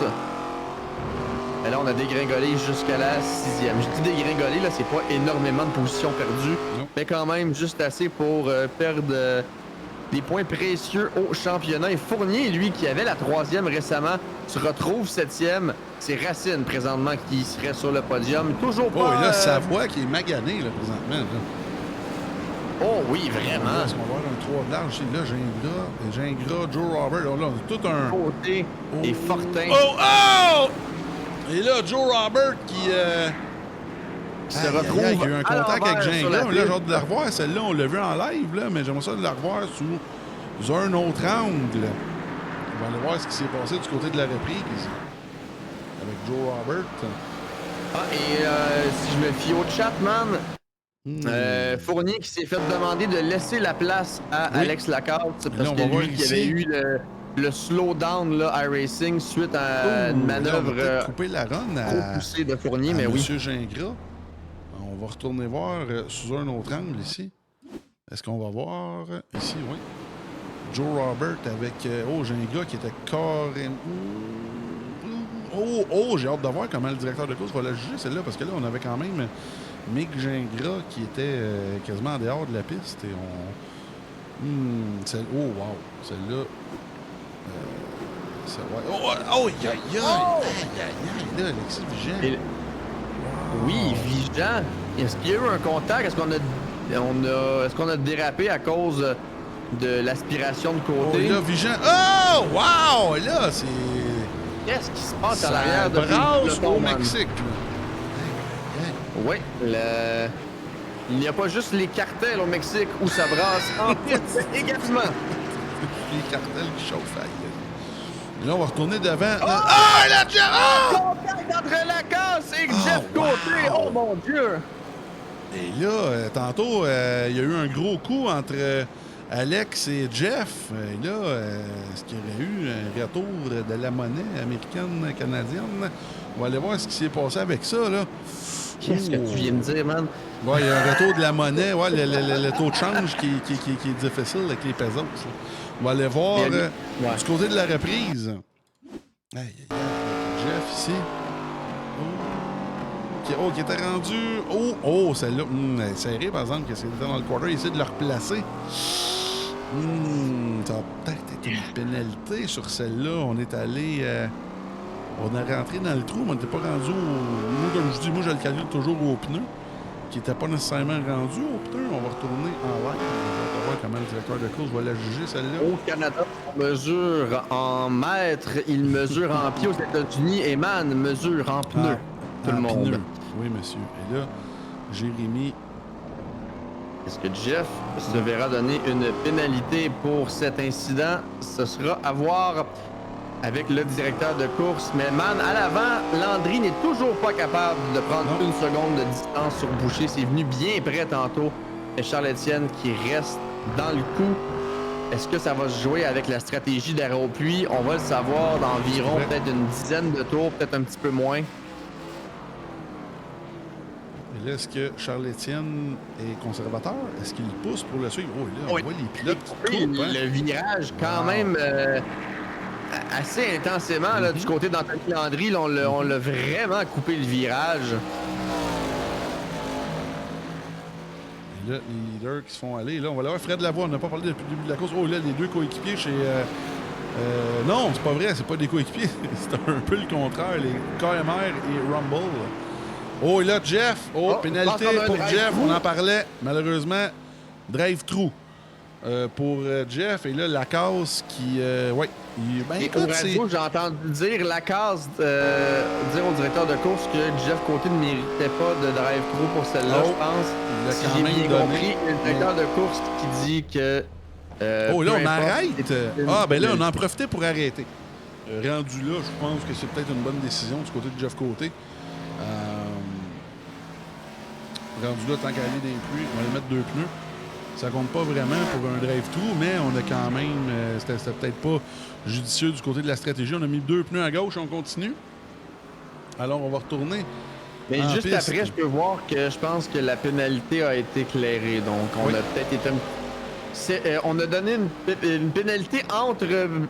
Et là, on a dégringolé jusqu'à la 6e. Je dis dégringolé, là, c'est pas énormément de positions perdues, mais quand même juste assez pour perdre des points précieux au championnat. Et Fournier, lui, qui avait la 3e récemment, se retrouve 7e. C'est Racine, présentement, qui serait sur le podium. Toujours pas... Oh, et là, Savoie qui est magané, là, présentement. Là. Oh oui, vraiment. Est-ce qu'on va avoir un 3 de large? Là, Gingras, Joe Robert. Là, on a tout un... Côté et Fortin. Oh! Et là, Joe Robert qui se retrouve. Il y a eu un contact avec Gingras. Là, j'ai hâte de la revoir. Celle-là, on l'a vu en live, là, mais j'aimerais ça de la revoir sous un autre angle. On va aller voir ce qui s'est passé du côté de la reprise avec Joe Robert. Ah, et si je me fie au chat, man, Fournier qui s'est fait demander de laisser la place à Oui. Alex Lacasse là, parce on que va voir lui qui ici. avait eu le slowdown là, iRacing suite à une Là, on va peut-être manœuvre couper la run trop à, poussée de Fournier, à mais oui. Monsieur Gingras. On va retourner voir sous un autre angle ici. Est-ce qu'on va voir ici, oui. Joe Robert avec Gingras qui était carrément... j'ai hâte de voir comment le directeur de course va la juger, celle-là, parce que là, on avait quand même Mick Gingras qui était quasiment en dehors de la piste. Et on... wow! Celle-là... Là, Alexis Vigent. Et- Oui, Vigent. Est-ce qu'il y a eu un contact? Est-ce qu'on a dérapé à cause de l'aspiration de côté? Là, Vigent. Oh! Wow! Et là, c'est... Qu'est-ce qui se passe à Ça l'arrière de brasse peloton, au man? Mexique. Oui, il n'y a pas juste les cartels au Mexique où ça brasse en piste également. Les cartels qui chauffent. Là, on va retourner devant. Ah, la Jeff! Ah! Contact entre Lacasse et Jeff Côté! Oh mon Dieu! Et là, tantôt, il y a eu un gros coup entre Alex et Jeff. Et là, est-ce qu'il y aurait eu un retour de la monnaie américaine-canadienne? On va aller voir ce qui s'est passé avec ça, là. Qu'est-ce que tu viens de dire, man? Ouais, il y a un retour de la monnaie. Ouais, le taux de change qui est difficile avec les pesos. Là. On va aller voir du côté de la reprise. Aïe, Jeff ici. Qui était rendu... celle-là. Elle est serrée, par exemple, qu'est-ce qu'il était dans le quarter. Il essaie de le replacer. Ça va peut-être être une pénalité sur celle-là. On est allé... on est rentré dans le trou, mais on n'était pas rendu au... Moi, comme je dis, je le calcule toujours au pneu, qui n'était pas nécessairement rendu au pneu. On va retourner en live. On va voir comment le directeur de course va la juger, celle-là. Au Canada, on mesure en mètres, il mesure en pieds aux États-Unis et Man mesure en pneus. Tout le monde. Pneu. Oui, monsieur. Et là, Jérémy... Est-ce que Jeff se verra donner une pénalité pour cet incident? Ce sera à voir avec le directeur de course. Mais Man, à l'avant, Landry n'est toujours pas capable de prendre une seconde de distance sur Boucher. C'est venu bien près tantôt. Et Charles-Étienne qui reste dans le coup. Est-ce que ça va se jouer avec la stratégie d'arrêt au puits? On va le savoir dans environ peut-être une dizaine de tours, peut-être un petit peu moins. Et là, est-ce que Charles-Étienne est conservateur? Est-ce qu'il pousse pour le suivre? Oh, là, on voit les pilotes qui coupent, hein? Le virage, quand même, assez intensément là, du côté d'Anthony Landry. Là, on l'a vraiment coupé le virage. Et là, les leaders qui se font aller. Là, on va aller voir Fred Lavoie. On n'a pas parlé depuis le début de la course. Oh, là, les deux coéquipiers chez... non, c'est pas vrai. C'est pas des coéquipiers. C'est un peu le contraire. Les KMR et Rumble. Oh, et là, Jeff. Pénalité pour Jeff. On en parlait. Malheureusement, drive-through pour Jeff. Et là, Lacasse qui... Et au radio, j'ai entendu dire Lacasse dire au directeur de course que Jeff Côté ne méritait pas de drive-through pour celle-là, je pense. Il l'a Si quand j'ai même bien donné. compris, le directeur de course qui dit que... là, peu on importe, arrête. c'est Là, on en profitait pour arrêter. Rendu là, je pense que c'est peut-être une bonne décision du côté de Jeff Côté. Rendu là, tant qu'à aller des pluies, on va aller mettre deux pneus. Ça compte pas vraiment pour un drive-through, mais on a quand même... C'était peut-être pas judicieux du côté de la stratégie. On a mis deux pneus à gauche et on continue. Alors, on va retourner. Mais en juste piste. après, je peux voir que je pense que la pénalité a été éclairée. Donc, on a peut-être été... on a donné une pénalité entre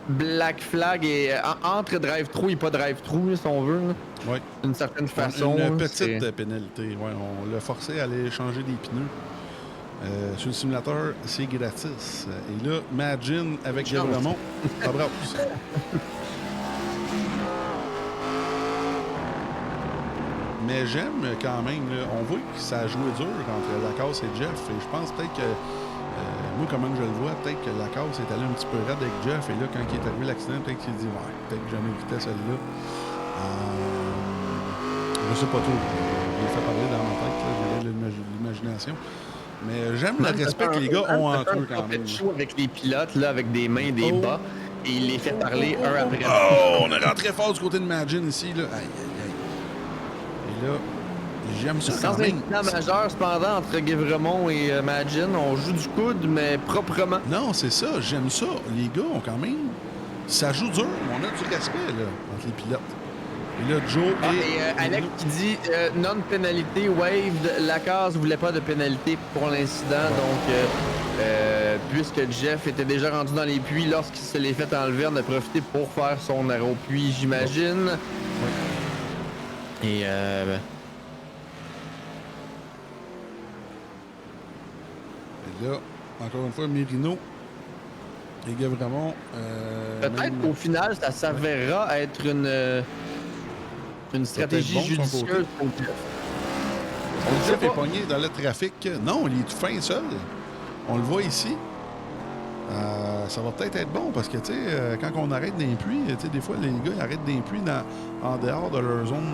Black Flag et... entre drive-through et pas drive-through, si on veut. Oui. D'une certaine façon. Une petite pénalité. Ouais, on l'a forcé à aller changer des pneus. Sur le simulateur, c'est gratis. Et là, Magin avec Gévremont, ça brasse. Mais j'aime quand même, là, on voit que ça a joué dur entre Lacasse et Jeff. Et je pense peut-être que, moi, comment je le vois, peut-être que Lacasse est allé un petit peu raide avec Jeff. Et là, quand il est arrivé l'accident, peut-être qu'il dit, peut-être que j'en évitais celle-là. Je sais pas trop. Je l'ai fait parler dans ma tête, j'ai de l'imagination. Mais j'aime le respect que les gars ont entre eux quand même. Chaud avec les pilotes, là, avec des mains, des bas, et il les fait parler un après l'autre. Oh, on est rentré fort du côté de Magin ici, là. Aïe, aïe, aïe. Et là, J'aime ça Sans quand même. incident majeur, cependant, entre Guévremont et Magin, on joue du coude, mais proprement. Non, c'est ça. J'aime ça. Les gars ont quand même... Ça joue dur, mais on a du respect là, entre les pilotes. Et là, Joe Et Alex qui dit non-pénalité waived. Lacasse voulait pas de pénalité pour l'incident, donc puisque Jeff était déjà rendu dans les puits lorsqu'il se l'est fait enlever, on a profité pour faire son arrêt au puits, j'imagine. Et Et là, encore une fois, Mirino et Guévremont... peut-être qu'au final, ça s'avérera être une stratégie bon de son judicieuse pour Jeff. Jeff est pogné dans le trafic. Non, il est tout fin seul. On le voit ici. Ça va peut-être être bon parce que, tu sais, quand on arrête d'un puits, tu sais, des fois, les gars ils arrêtent d'un puits en dehors de leur zone,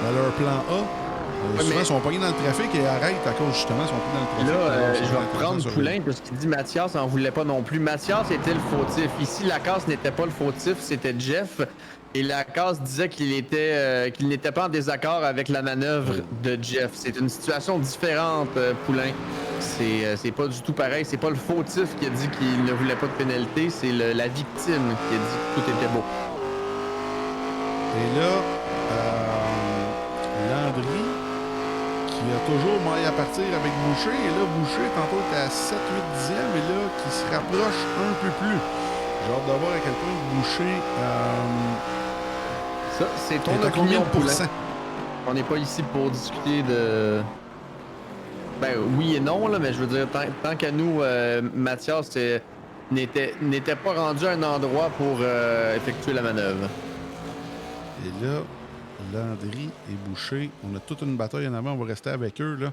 dans leur plan A. Souvent, ils sont pognés dans le trafic et arrêtent à cause, justement, ils sont pris dans le trafic. Là, je vais reprendre Poulain parce qu'il dit Mathias en voulait pas non plus. Mathias était le fautif. Ici, Lacasse n'était pas le fautif, c'était Jeff. Et Lacasse disait qu'il n'était pas en désaccord avec la manœuvre de Jeff. C'est une situation différente, Poulain. C'est pas du tout pareil. C'est pas le fautif qui a dit qu'il ne voulait pas de pénalité, c'est la victime qui a dit que tout était beau. Et là, Landry, qui a toujours maille à partir avec Boucher. Et là, Boucher, tantôt, était à 7, 8 dixièmes. Et là, qui se rapproche un peu plus. J'ai hâte de voir à quel point Boucher... Ça, c'est ton est à combien opinion, de pourcents? On n'est pas ici pour discuter de... Ben oui et non, là, mais je veux dire, tant qu'à nous, Mathias n'était pas rendu à un endroit pour effectuer la manœuvre. Et là, Landry et Boucher, on a toute une bataille en avant, on va rester avec eux. Là.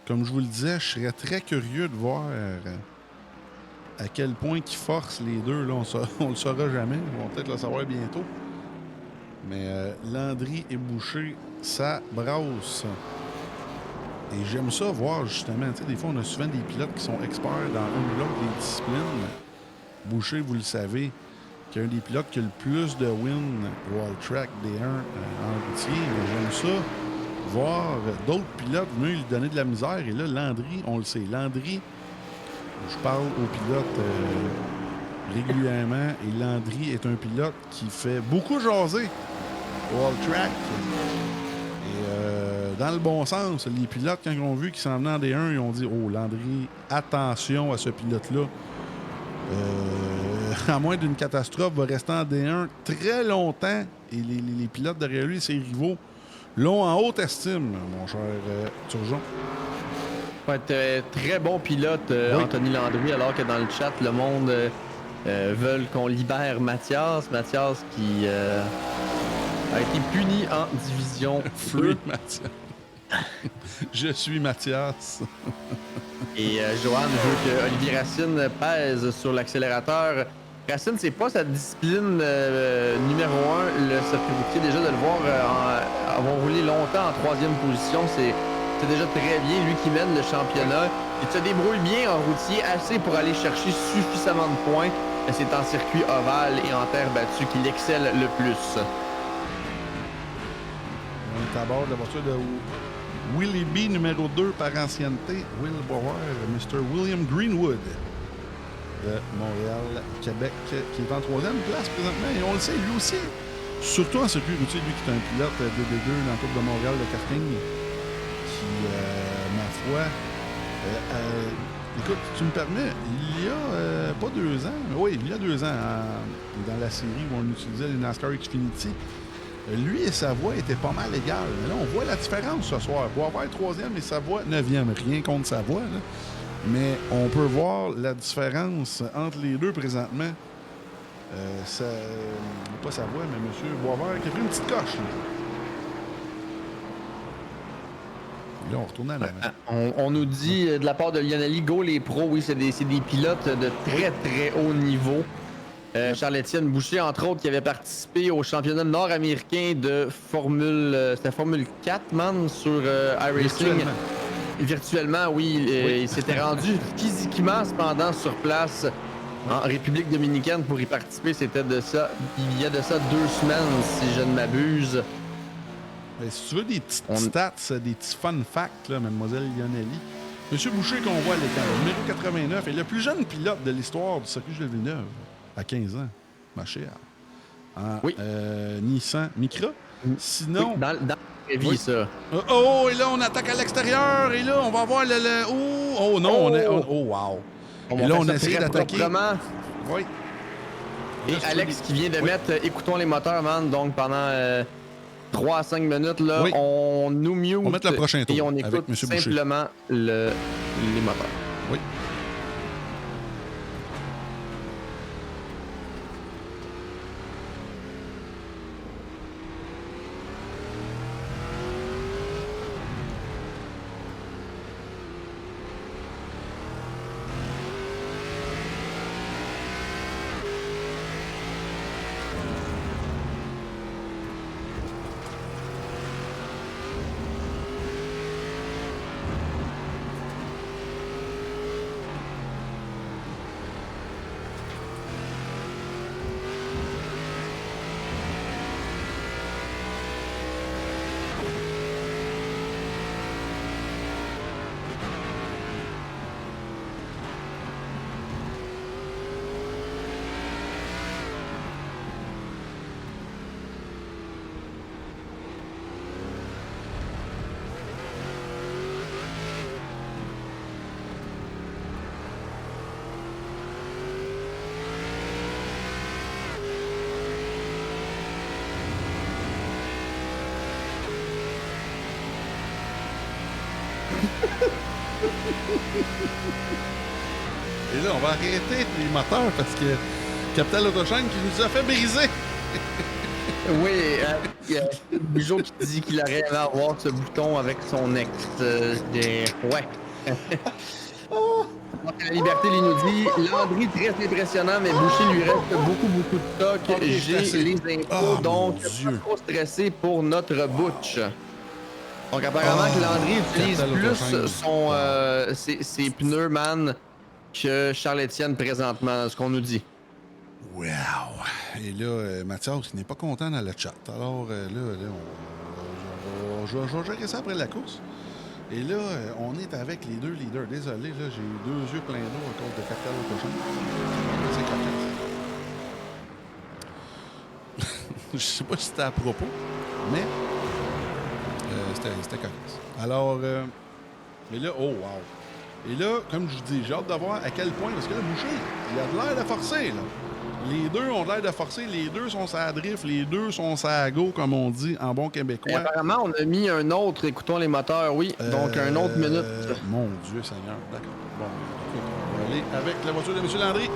Comme je vous le disais, je serais très curieux de voir à quel point ils forcent les deux. Là, on le saura jamais, on va peut-être le savoir bientôt. Mais Landry et Boucher, ça brasse. Et j'aime ça voir justement, tu sais, des fois on a souvent des pilotes qui sont experts dans une ou l'autre des disciplines. Boucher, vous le savez, qui est un des pilotes qui a le plus de wins World Track D1 en routier. Mais j'aime ça, voir d'autres pilotes venir lui donner de la misère. Et là, Landry, on le sait, Landry, je parle aux pilotes régulièrement, et Landry est un pilote qui fait beaucoup jaser World Track. Dans le bon sens, les pilotes, quand ils ont vu qu'ils s'en venaient en D1, ils ont dit « Oh, Landry, attention à ce pilote-là. À moins d'une catastrophe, va rester en D1 très longtemps. » Et les pilotes derrière lui, ses rivaux, l'ont en haute estime, mon cher Turgeon. Très bon pilote, Oui. Anthony Landry, alors que dans le chat, le monde veut qu'on libère Mathias. Mathias qui a été puni en division Free Mathias. Je suis Mathias. Et Johan veut que Olivier Racine pèse sur l'accélérateur. Racine, c'est pas sa discipline numéro 1, le circuit routier. Déjà, de le voir avoir roulé longtemps en 3e position, c'est déjà très bien. Lui qui mène le championnat. Il se débrouille bien en routier, assez pour aller chercher suffisamment de points. Mais c'est en circuit ovale et en terre battue qu'il excelle le plus. On est à bord de la voiture de Willie B, numéro 2 par ancienneté. Will Bower, Mr. William Greenwood de Montréal, Québec, qui est en 3e place présentement. Et on le sait, lui aussi, surtout en circuit routier, lui qui est un pilote de D2 dans la Coupe de Montréal de karting, qui, ma foi, écoute, tu me permets, il y a pas 2 ans, mais oui, il y a 2 ans, dans la série où on utilisait les NASCAR Xfinity, lui et sa voix étaient pas mal égales. Mais là, on voit la différence ce soir. Boisvert 3e et sa voix 9e. Rien contre sa voix, là. Mais on peut voir la différence entre les deux présentement. Pas sa voix, mais M. Boisvert qui a pris une petite coche. Et là, on retourne à l'avant. On nous dit de la part de Lionelli, go les pros, oui, c'est des pilotes de très très haut niveau. Charles-Étienne Boucher, entre autres, qui avait participé au championnat nord-américain de Formule 4, man, sur iRacing. Virtuellement, oui. Il s'était rendu physiquement, cependant, sur place en République dominicaine pour y participer. C'était il y a de ça 2 semaines, si je ne m'abuse. Ben, si tu veux des petites On- stats, des petits fun facts, là, mademoiselle Lionelli. Monsieur Boucher qu'on voit à l'écran, numéro 89, est le plus jeune pilote de l'histoire du circuit Gilles Villeneuve, à 15 ans, ma chère. En Oui. Nissan Micra. Sinon... Oui, dans la vie, Oui. ça. Oh, et là, on attaque à l'extérieur. Et là, on va voir le... Oh, non, on est... Oh, wow. On Et va là, faire on ça essaie très d'attaquer. proprement. Oui. Et Là, c'est Alex pas des- qui vient de Oui. mettre Écoutons les moteurs, man. Donc pendant 3 à 5 minutes, là, Oui. on nous mute. On va mettre le prochain tour et on avec écoute Monsieur Boucher. simplement les moteurs. Oui. Et là, on va arrêter les moteurs parce que Capital Autochaîne qui nous a fait briser. Oui, il y a Bugeaud qui dit qu'il aurait aimé avoir ce bouton avec son ex. Ouais. La liberté, il nous dit Landry très impressionnant, mais Boucher lui reste beaucoup de stock. Ok, J'ai c'est assez. les infos, Oh, donc mon pas Dieu. trop stressé pour notre Butch. Donc apparemment que Landry utilise Capital plus Autochaîne. ses pneus, man, que Charles-Étienne présentement, ce qu'on nous dit. Wow! Et là, Mathias, il n'est pas content dans le chat. Alors je vais gérer ça après la course. Et là, on est avec les deux leaders. Désolé, là, j'ai eu 2 yeux pleins d'eau à cause de Capital Autochaîne. C'est cocasse. Je sais pas si c'était à propos, mais c'était cocasse. Alors, mais là, oh wow! Et là, comme je vous dis, j'ai hâte de voir à quel point, parce que là, Boucher, il a de l'air de forcer, là. Les deux ont l'air de forcer, les deux sont sur la drift, les deux sont sur la go, comme on dit en bon Et québécois. apparemment, on a mis un autre, écoutons les moteurs, oui. Donc un autre minute. Mon Dieu Seigneur, d'accord. Bon, écoute, on va aller avec la voiture de M. Landry.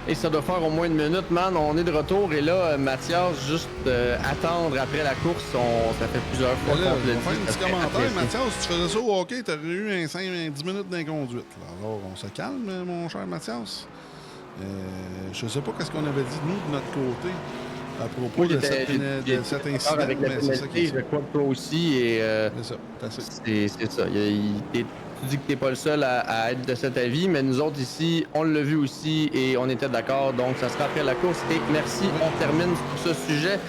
Et ça doit faire au moins une minute, man. On est de retour et là, Mathias, juste attendre après la course, ça fait plusieurs fois Là, qu'on te on le va faire un dit. petit ça serait commentaire. apprécié. Mathias, si tu faisais ça au hockey, t'aurais eu un 10 minutes d'inconduite. Là. Alors, on se calme, mon cher Mathias. Je sais pas qu'est-ce qu'on avait dit, nous, de notre côté, à propos Oui, de j'étais cet d'accord incident. avec la Mais c'est ça qui pénalité, est je crois que toi aussi. Et C'est ça, c'est assez. c'est ça. Il est tu dis que t'es pas le seul à être de cet avis, mais nous autres ici, on l'a vu aussi et on était d'accord, donc ça sera après la course. Et merci, on termine sur ce sujet.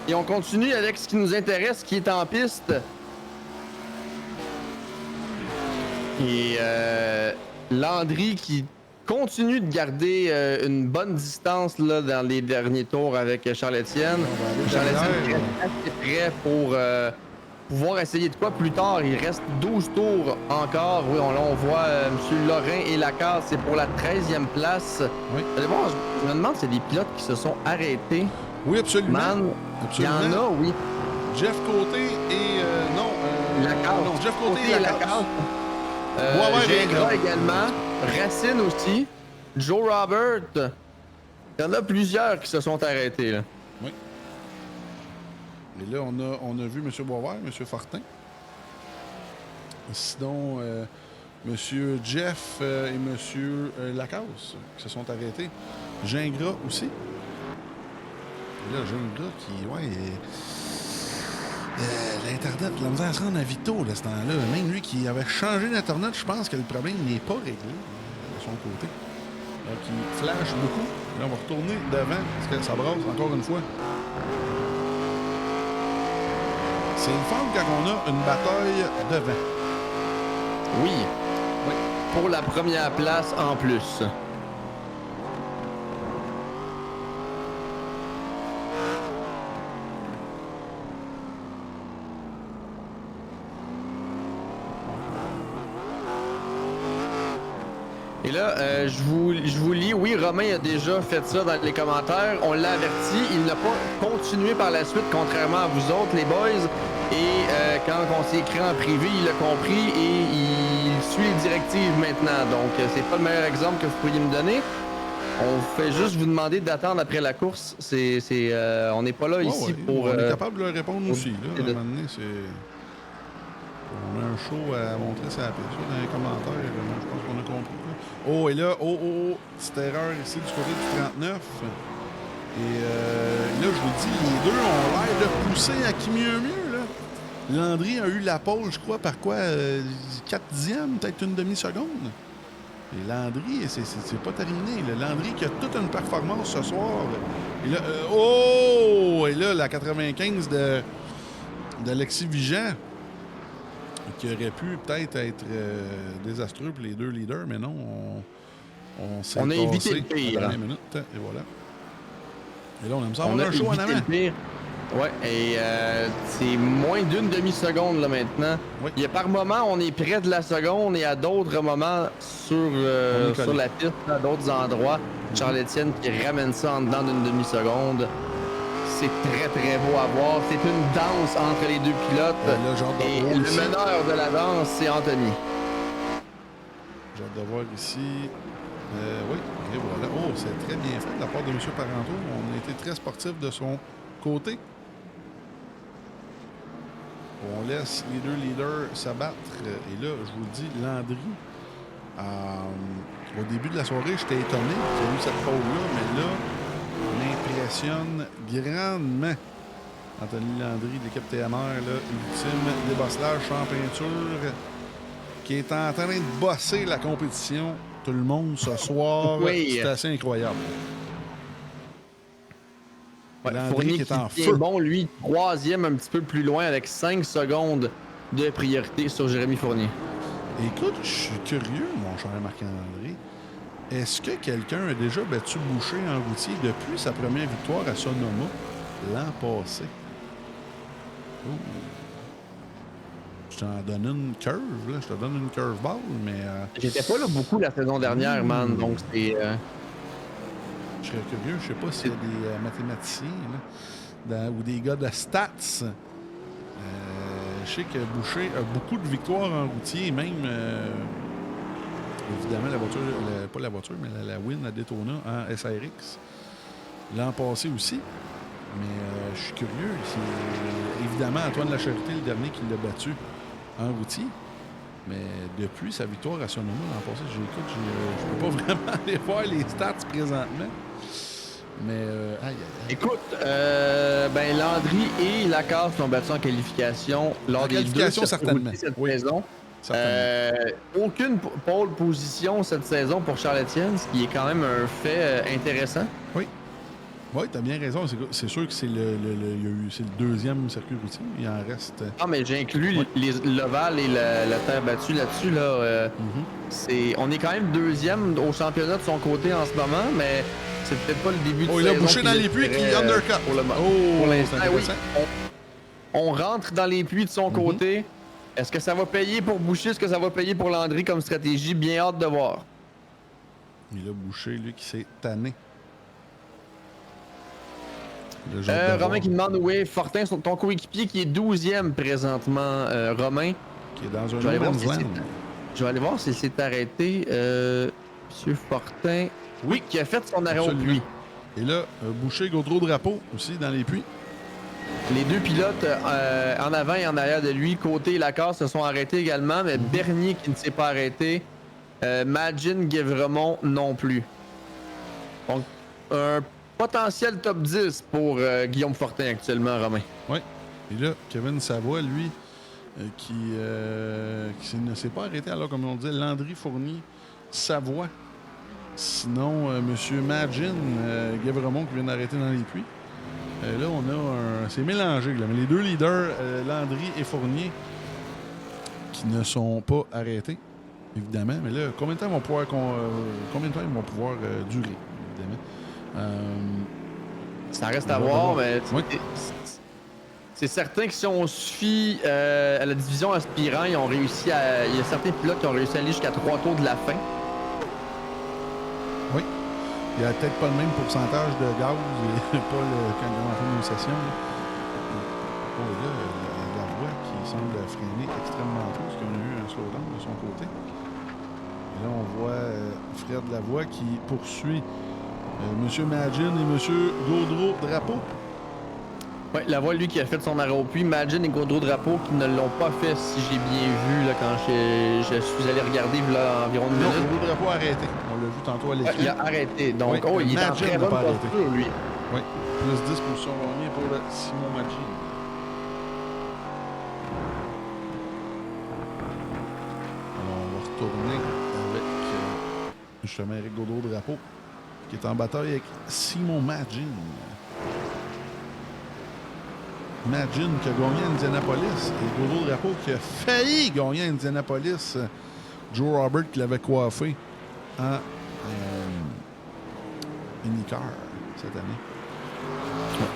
Et on continue avec ce qui nous intéresse, qui est en piste. Et Landry qui continue de garder une bonne distance là, dans les derniers tours avec Charles-Étienne. Charles-Étienne est assez prêt pour pouvoir essayer de quoi plus tard. Il reste 12 tours encore. Oui, on voit M. Lorrain et Lacasse, c'est pour la 13e place. Oui. Vous allez voir, je me demande si c'est des pilotes qui se sont arrêtés. Oui, absolument. Man, Absolument. il y en a, oui. Jeff Côté et... Lacasse. Non, Jeff Côté et Lacasse. Gingras également. Racine aussi. Joe Robert. Il y en a plusieurs qui se sont arrêtés. Là. Oui. Et là, on a vu M. Boisvert, M. Fortin. Sinon, M. Jeff et M. Lacasse qui se sont arrêtés. Gingras aussi. Et là, Gingras qui, ouais... L'Internet, la misère à se rendre à Vito, là, ce temps-là. Même lui qui avait changé d'Internet, je pense que le problème n'est pas réglé de son côté. Donc, il flash beaucoup. Là, on va retourner devant, parce que ça brasse encore une fois. C'est une forme quand on a une bataille devant. Oui. Pour la première place en plus. Et là, je vous lis, oui, Romain a déjà fait ça dans les commentaires, on l'a averti, il n'a pas continué par la suite, contrairement à vous autres, les boys, et quand on s'est écrit en privé, il a compris et il suit les directives maintenant, donc c'est pas le meilleur exemple que vous pourriez me donner. On fait juste vous demander d'attendre après la course, on n'est pas là ici pour... On est capable de leur répondre aussi, là, à un moment donné, c'est... On a un show à montrer ça dans les commentaires. Je pense qu'on a compris. Là. Oh, et là, petite erreur ici du côté du 39. Et là, je vous dis, les deux ont l'air de pousser à qui mieux mieux. Là. Landry a eu la pole, je crois, par quoi 4 dixièmes, peut-être une demi-seconde. Et Landry, c'est pas terminé. Là. Landry qui a toute une performance ce soir. Et là, et là, la 95 d'Alexis Vigent. Qui aurait pu peut-être être désastreux pour les deux leaders, mais non, on a évité le pire. À la minute, et voilà. Et là, on aime ça avoir un show en avant. Ouais, et c'est moins d'une demi-seconde là maintenant. Oui. Il y a par moment, on est près de la seconde et à d'autres moments sur la piste, à d'autres endroits, Charles-Étienne qui ramène ça en dedans d'une demi-seconde. C'est très, très beau à voir. C'est une danse entre les deux pilotes. Là, et le meneur de la danse, c'est Anthony. J'ai hâte de voir ici. Oui, et voilà. Oh, c'est très bien fait de la part de M. Parenteau. On a été très sportif de son côté. On laisse les deux leaders s'abattre. Et là, je vous le dis, Landry, au début de la soirée, j'étais étonné qu'il y ait eu cette pole-là, mais là, m'impressionne grandement. Anthony Landry de l'équipe TMR, là, ultime débosselage sans peinture, qui est en train de bosser la compétition. Tout le monde ce soir, c'est assez incroyable. Ouais, Landry Fournier qui est en tient feu. Bon, lui, troisième un petit peu plus loin avec 5 secondes de priorité sur Jérémy Fournier. Écoute, je suis curieux, mon cher Marc-André. Est-ce que quelqu'un a déjà battu Boucher en routier depuis sa première victoire à Sonoma l'an passé? Oh. Je t'en donne une curve, là. Je te donne une curveball, mais... J'étais pas là beaucoup la saison dernière, man, donc c'est... Je serais curieux, je sais pas si c'est des mathématiciens là, ou des gars de stats. Je sais que Boucher a beaucoup de victoires en routier, même... évidemment, la voiture, pas la voiture, mais la Win à Daytona en SRX. L'an passé aussi. Mais je suis curieux. C'est évidemment Antoine Lacharité, le dernier qui l'a battu en routier. Mais depuis sa victoire à Sonoma l'an passé, je peux pas vraiment aller voir les stats présentement. Mais, écoute, Landry et Lacasse l'ont battu en qualification lors des deux certainement. cette saison. Certainement. Aucune pole position cette saison pour Charles Etienne, ce qui est quand même un fait intéressant. Oui, t'as bien raison. C'est sûr que c'est c'est le deuxième circuit routier. Il en reste. Ah, mais j'ai inclus l'ovale et la terre battue là-dessus. Là, on est quand même deuxième au championnat de son côté en ce moment, mais c'est peut-être pas le début de saison. Il a bouché dans les puits qui undercut. Pour l'instant, c'est oui. intéressant. On rentre dans les puits de son côté. Est-ce que ça va payer pour Boucher? Est-ce que ça va payer pour Landry comme stratégie? Bien hâte de voir. Il a bouché, lui, qui s'est tanné. Romain qui demande où est Fortin, ton coéquipier qui est 12e présentement, Romain. Qui est dans un Je vais aller voir no man's s'il land. Je vais aller voir s'il s'est arrêté. Monsieur Fortin. Oui, qui a fait son arrêt au Absolument. puits. Et là, Boucher, Gaudreau, Drapeau aussi dans les puits. Les deux pilotes en avant et en arrière de lui, côté et Lacasse, se sont arrêtés également, mais Bernier qui ne s'est pas arrêté. Magin, Guévremont non plus. Donc, un potentiel top 10 pour Guillaume Fortin actuellement, Romain. Oui. Et là, Kevin Savoie, lui, qui ne s'est pas arrêté. Alors, comme on dit, Landry, Fournier, Savoie. Sinon, M. Magin, Guévremont qui vient d'arrêter dans les puits. Là, on a c'est mélangé, là. Mais les deux leaders, Landry et Fournier, qui ne sont pas arrêtés, évidemment. Mais là, combien de temps ils vont pouvoir, durer, évidemment? Ça reste à voir, mais Oui. c'est certain que si on se fie à la division aspirant, il y a certains pilotes qui ont réussi à aller jusqu'à 3 tours de la fin. Oui. Il n'y a peut-être pas le même pourcentage de gaz et pas quand ils ont fait une session. Oh, et là, la voie qui semble freiner extrêmement tôt, parce qu'on a eu un slowdown de son côté. Et là, on voit Fred Lavoie qui poursuit M. Magin et M. Gaudreau Drapeau. Oui, Lavoie, lui, qui a fait son arrêt au puits. Magin et Gaudreau Drapeau qui ne l'ont pas fait, si j'ai bien vu, là, quand je suis allé regarder là, environ une Non, minute. Gaudreau Drapeau a arrêté. On l'a vu tantôt à l'écran. Il a arrêté. Donc, Oui, il est en Magin très n'a bonne pas arrêté. posture, lui. Oui, plus 10 positions gagnées pour le Simon Magin. Alors, on va retourner avec justement Eric Gaudreau Drapeau, qui est en bataille avec Simon Magin. Magin qui a gagné à Indianapolis et Gaudreau Drapeau qui a failli gagner à Indianapolis. Joe Robert qui l'avait coiffé en IndyCar cette année.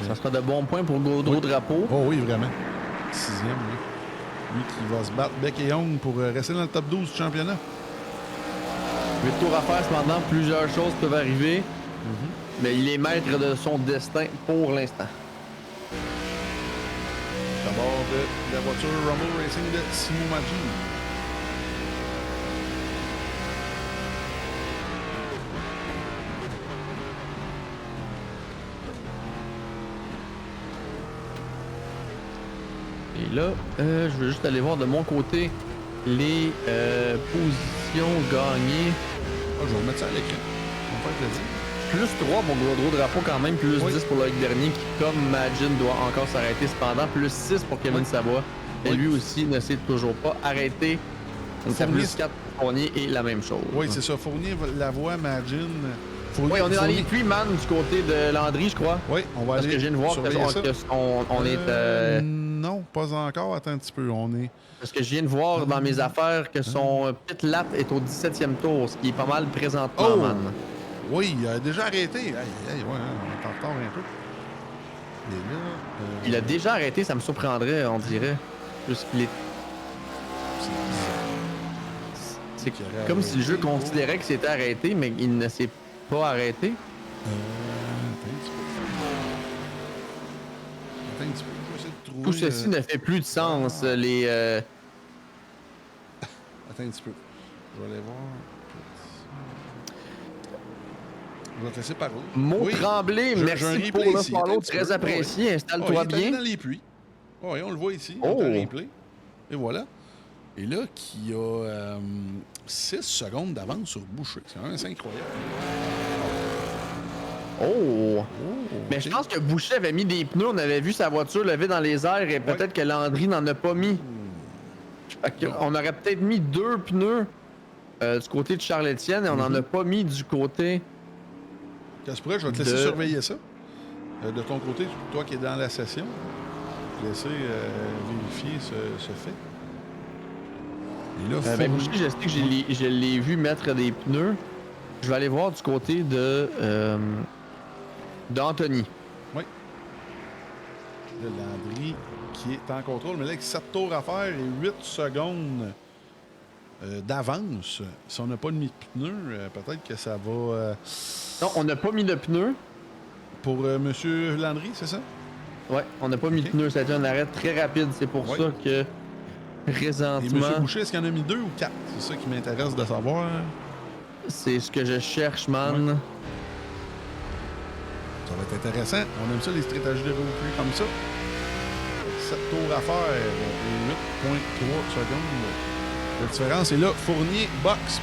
Ça sera de bons points pour Gaudreau Drapeau. Oh oui, vraiment. 6e, lui. Lui qui va se battre bec et ongle pour rester dans le top 12 du championnat. 8 tours à faire, cependant, plusieurs choses peuvent arriver. Mais il est maître de son destin pour l'instant. D'abord de la voiture Rumble Racing de Simon Magin. Et là, je veux juste aller voir de mon côté les positions gagnées. Ah, je vais remettre ça à l'écran. On va faire plaisir. Plus 3 pour Gaudreau Drapeau quand même, plus Oui. 10 pour Loïc Bernier qui, comme Magin, doit encore s'arrêter cependant, plus 6 pour Kevin Savoie. Et Oui. lui aussi ne s'est toujours pas arrêté. Donc, c'est Fournier. plus 4 pour Fournier et la même chose. Oui, c'est ça. Fournier, Lavoie, Magin. Oui, on est dans les puits, man, du côté de Landry, je crois. Oui, on va Parce aller que je viens de voir surveiller ça. qu'on est... Non, pas encore. Attends un petit peu. On est... Parce que je viens de voir dans mes affaires que son pit lap est au 17e tour, ce qui est pas mal présentement, Oh! man. Oui, il a déjà arrêté. Ouais, on est en retard un peu. Et là... Il a déjà arrêté, ça me surprendrait, on dirait. Juste qu'il est... C'est qu'il aurait comme si le jeu arrêté. considérait que c'était arrêté, mais il ne s'est pas arrêté. Attends un petit peu. Attends un petit peu. Je vais essayer de trouver... Tout ceci ne fait plus de sens. Les... Attends un petit peu. Je vais aller voir. Je vais te laisser parler. Maud Oui. Tremblay, J'ai un merci replay pour le ici. Attends follow, un petit très peu. apprécié. Oh, Installe-toi il est allé bien. dans les puits. Oui, on le voit ici. Oh. On a un replay. Et voilà. Et là, qui a 6 secondes d'avance sur Boucher. C'est quand même assez incroyable. Oh! Mais ok. je pense que Boucher avait mis des pneus, on avait vu sa voiture lever dans les airs et peut-être que Landry n'en a pas mis. Fait on aurait peut-être mis 2 pneus du côté de Charles-Étienne et on n'en a pas mis du côté. Ça se pourrait, je vais te laisser surveiller ça. De ton côté, toi qui es dans la session, je vais laisser vérifier ce fait. Et là, Ben, aussi, je sais que je l'ai vu mettre des pneus. Je vais aller voir du côté d'Anthony. Oui. Là, Landry qui est en contrôle, mais là, avec 7 tours à faire et 8 secondes d'avance, si on n'a pas mis de pneus, peut-être que ça va... Non, on n'a pas mis de pneus. Pour M. Landry, c'est ça? Ouais, on n'a pas mis de pneus. Ça a été un arrêt très rapide. C'est pour ça que présentement... Et M. Boucher, est-ce qu'il y en a mis 2 ou 4? C'est ça qui m'intéresse de savoir. C'est ce que je cherche, man. Ouais. Ça va être intéressant. On aime ça, les stratégies de recul comme ça. 7 tours à faire et 8,3 secondes de différence. Et là, Fournier, box.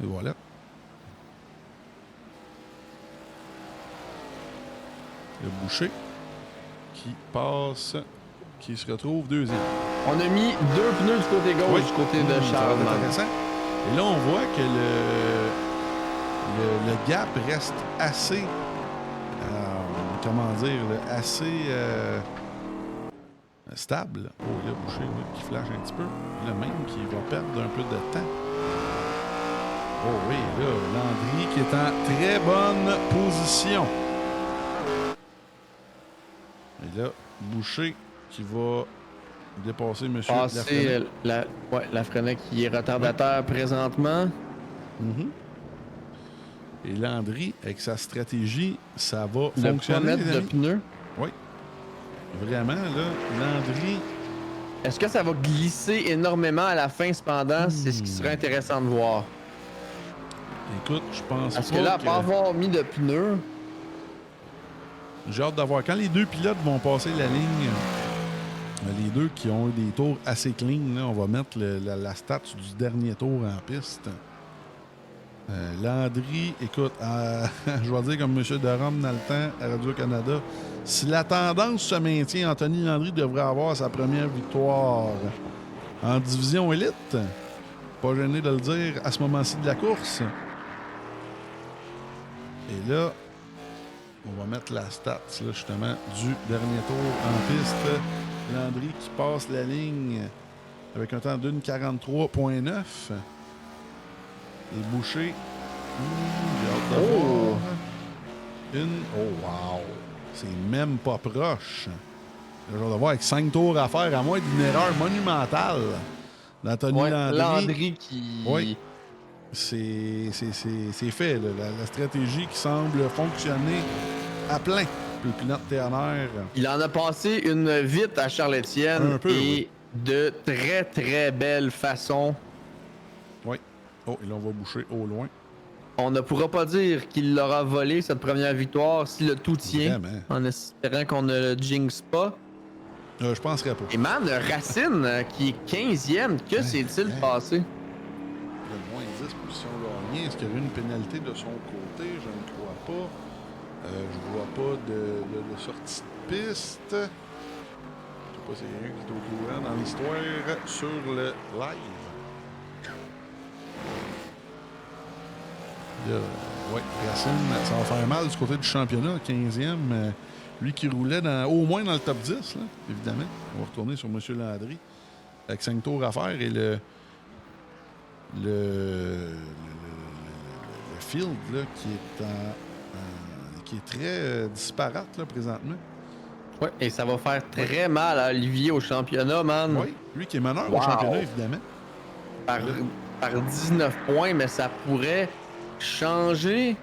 Et voilà. Le Boucher qui passe, qui se retrouve deuxième. On a mis 2 pneus du côté gauche, du côté de Charles. Intéressant. Et là, on voit que le gap reste assez, assez stable. Oh, il y a Boucher qui flash un petit peu. Le même qui va perdre un peu de temps. Oh oui, là, Landry qui est en très bonne position. Et là, Boucher qui va dépasser M. Lafrenière. Lafrenière qui est retardataire présentement. Et Landry, avec sa stratégie, ça va ne fonctionner. Pas mettre de pneus. Oui. Vraiment, là, Landry... Est-ce que ça va glisser énormément à la fin, cependant? C'est ce qui serait intéressant de voir. Écoute, je pense Parce que là, à part avoir mis de pneus... J'ai hâte d'avoir. Quand les 2 pilotes vont passer la ligne, les 2 qui ont eu des tours assez clean, là, on va mettre la stat du dernier tour en piste. Landry, écoute, je vais dire comme M. Derome dans le temps à Radio-Canada, si la tendance se maintient, Anthony Landry devrait avoir sa première victoire en division élite. Pas gêné de le dire à ce moment-ci de la course. Et là, on va mettre la stat là, justement du dernier tour en piste. Landry qui passe la ligne avec un temps d'une 43,9. Et Boucher. J'ai hâte de voir. Oh wow! C'est même pas proche. J'ai hâte de voir avec 5 tours à faire, à moins d'une erreur monumentale d'Anthony Landry. Landry qui... Oui. C'est fait. Là. La stratégie qui semble fonctionner à plein. Puis le pilote ternaire. Il en a passé une vite à Charles-Étienne et de très très belle façon. Oui. Oh, et là, on va Boucher au loin. On ne pourra pas dire qu'il l'aura volé cette première victoire si le tout tient. Vraiment. En espérant qu'on ne le jinx pas. Je penserais pas. Et man, Racine qui est 15e, que s'est-il passé? Le moins 10 positions gagnées. Est-ce qu'il y aurait une pénalité de son côté? Je ne crois pas. Je vois pas de sortie de piste. Je sais pas si c'est quelqu'un qui est au courant dans l'histoire sur le live. Oui, Racine, ça va faire mal du côté du championnat, 15e. Lui qui roulait au moins dans le top 10, là, évidemment. On va retourner sur M. Landry avec 5 tours à faire et le field là, qui est très disparate là, présentement. Oui, et ça va faire très mal à Olivier au championnat, man. Oui, lui qui est meneur au championnat, évidemment. Par 19 points, mais ça pourrait changer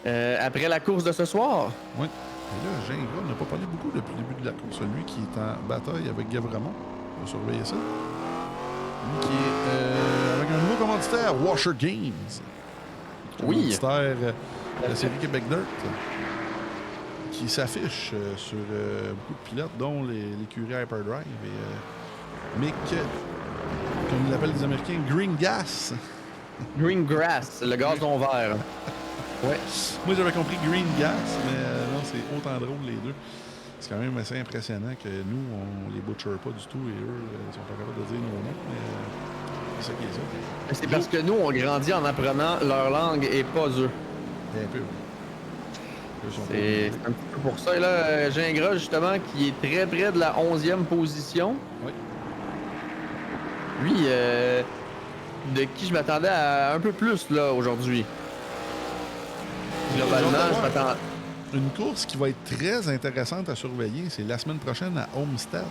après la course de ce soir. Oui. Et là, Gingras n'a pas parlé beaucoup depuis le début de la course. Lui qui est en bataille avec Guévremont. On va surveiller ça. Lui qui est avec un nouveau commanditaire, Washer Games. Oui. Commanditaire de la série Québec Dirt. Qui s'affiche sur beaucoup de pilotes, dont l'écurie Hyperdrive. Et Mick, comme ils l'appellent les Américains, Green Gas. Green Grass, le gazon vert. Ouais. Moi, j'avais compris Green Gas, mais non, c'est autant drôle les deux. C'est quand même assez impressionnant que nous, on les butcher pas du tout et eux, ils sont pas capables de dire nos noms. Mais c'est ça qui est ça. C'est parce que nous, on grandit en apprenant leur langue et pas eux. Un peu. C'est un petit peu pour ça. Et là, Gingras, justement, qui est très près de la 11e position. Oui. Lui, de qui je m'attendais à un peu plus là aujourd'hui. Globalement, je m'attends. Une course qui va être très intéressante à surveiller, c'est la semaine prochaine à Homestead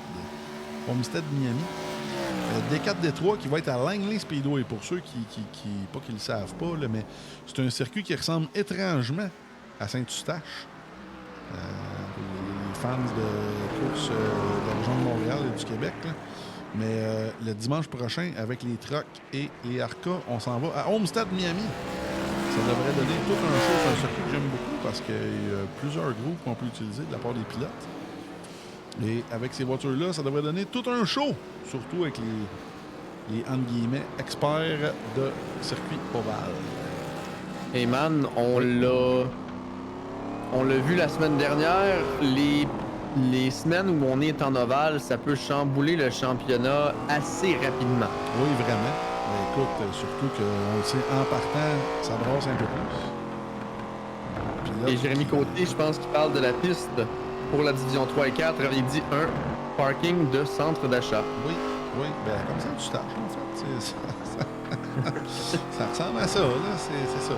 Miami. D4 Détroit qui va être à Langley Speedway pour ceux pas qu'ils le savent pas, là, mais c'est un circuit qui ressemble étrangement à Saint-Eustache. Les fans de course de la région de Montréal et du Québec. Là. Mais le dimanche prochain, avec les trucks et les Arca, on s'en va à Homestead Miami. Ça devrait donner tout un show. C'est un circuit que j'aime beaucoup parce qu'il y a plusieurs groupes qu'on peut utiliser de la part des pilotes. Et avec ces voitures-là, ça devrait donner tout un show. Surtout avec les entre guillemets, experts de circuit ovale. Hey man, on l'a vu la semaine dernière. Les semaines où on est en ovale, ça peut chambouler le championnat assez rapidement. Oui, vraiment. Mais écoute, surtout qu'on le sait, en partant, ça brasse un peu plus. Là, Et Jérémy Côté, je pense qu'il parle de la piste pour la division 3 et 4. Il dit un parking de centre d'achat. Oui, ben comme ça, tu tâches, en fait. Ça ressemble à ça, là. C'est ça.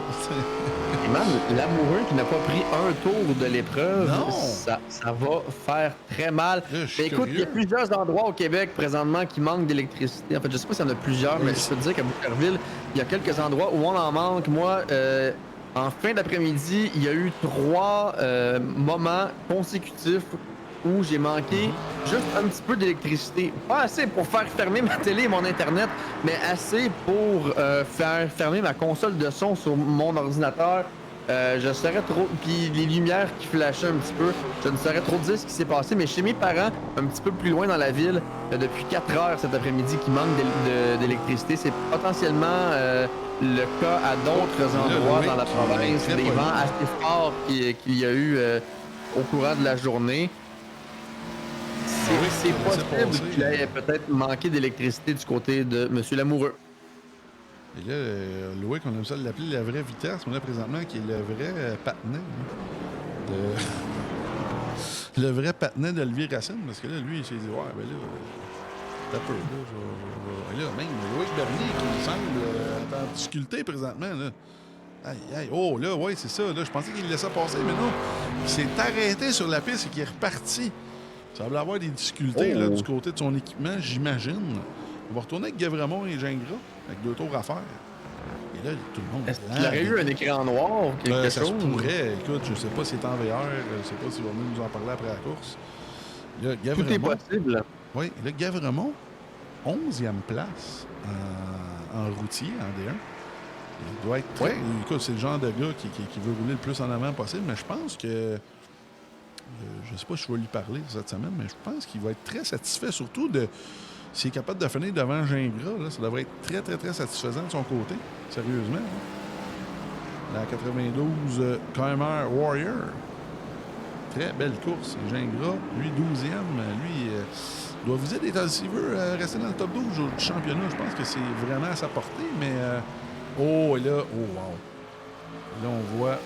Et man, l'amoureux qui n'a pas pris un tour de l'épreuve, Non. ça va faire très mal. Là, je suis Mais écoute, il y a curieux. plusieurs endroits au Québec présentement qui manquent d'électricité. En fait, je sais pas s'il y en a plusieurs, mais Oui. je peux te dire qu'à Boucherville, il y a quelques endroits où on en manque. Moi, en fin d'après-midi, il y a eu 3 moments consécutifs où j'ai manqué juste un petit peu d'électricité. Pas assez pour faire fermer ma télé et mon Internet, mais assez pour faire fermer ma console de son sur mon ordinateur. Je saurais trop... Puis les lumières qui flashaient un petit peu, je ne saurais trop dire ce qui s'est passé, mais chez mes parents, un petit peu plus loin dans la ville, depuis 4 heures cet après-midi qui manque d'électricité. C'est potentiellement le cas à d'autres endroits oui, dans la province. très Des poli. vents assez forts qu'il y a eu au courant de la journée. Oui, C'est ça s'est possible passé. qu'il ait peut-être manqué d'électricité du côté de M. Lamoureux. Et là, Loïc, on aime ça l'appeler la vraie vitesse, mais là, présentement, qui est le vrai patinet. Le vrai patinet d'Olivier Racine, parce que là, lui, il s'est dit, ouais, ben là, t'as peur, là, Et là, même Loïc Bernier, qui me semble être en difficulté présentement, là. Aïe, oh, là, ouais, c'est ça, là, je pensais qu'il le laissait passer, mais non. Il s'est arrêté sur la piste et qu'il est reparti. Ça va avoir des difficultés, là, du côté de son équipement, j'imagine. On va retourner avec Gavremont et Gingras, avec 2 tours à faire. Et là, tout le monde... Est-ce qu'il aurait eu un écran noir ou quelque ça chose? se pourrait. Écoute, je sais pas si c'est en VR, je sais pas s'il va venir nous en parler après la course. Là, Tout est Gavremont, possible. oui, là, Gavremont, 11e place en routier, en D1. Il doit être très... Écoute, c'est le genre de gars qui veut rouler le plus en avant possible, mais je pense que... je sais pas si je vais lui parler cette semaine, mais je pense qu'il va être très satisfait, surtout de... S'il est capable de finir devant Gingras, là, ça devrait être très, très, très satisfaisant de son côté. Sérieusement. Hein. La 92 KMR Warrior. Très belle course. Gingras, lui, 12e. Lui, doit viser des temps s'il veut rester dans le top 12 du championnat. Je pense que c'est vraiment à sa portée, mais... oh, et là... Oh, wow. Et là, on voit...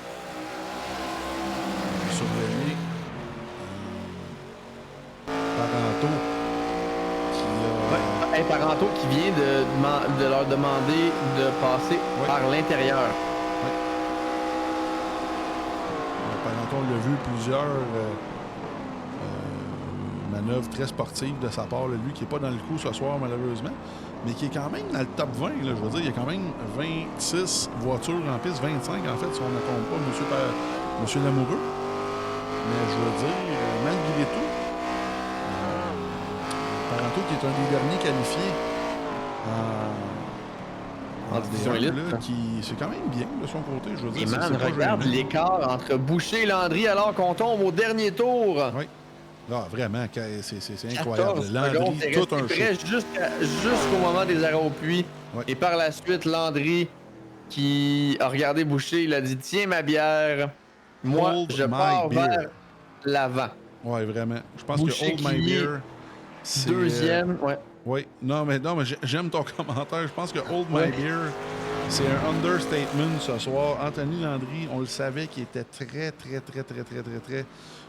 surveiller... Paranto. Un Paranto qui vient de leur demander de passer par l'intérieur. Paranto, on l'a vu plusieurs manœuvres très sportives de sa part. Là, lui qui n'est pas dans le coup ce soir, malheureusement, mais qui est quand même dans le top 20. Là, je veux dire, il y a quand même 26 voitures en piste, 25 en fait, si on ne compte pas Monsieur Lamoureux. Mais je veux dire, malgré tout, Paranto, qui est un des derniers qualifiés en division D1, élite, là, c'est quand même bien de son côté, je veux dire. Et c'est man, pas regarde gênant. l'écart entre Boucher et Landry alors qu'on tombe au dernier tour. Oui. Non, vraiment, c'est incroyable. 14 Landry, secondes, t'es tout resté un prêt show. jusqu'au moment des arrêts au puits. Ouais. Et par la suite, Landry qui a regardé Boucher, il a dit « Tiens ma bière, moi Hold je my pars beer. vers l'avant. » Ouais, vraiment. Je pense Boucher que Old My qui est Beer, c'est... deuxième, ouais. Oui, non, mais j'aime ton commentaire. Je pense que Old My Beer, c'est un understatement ce soir. Anthony Landry, on le savait qu'il était très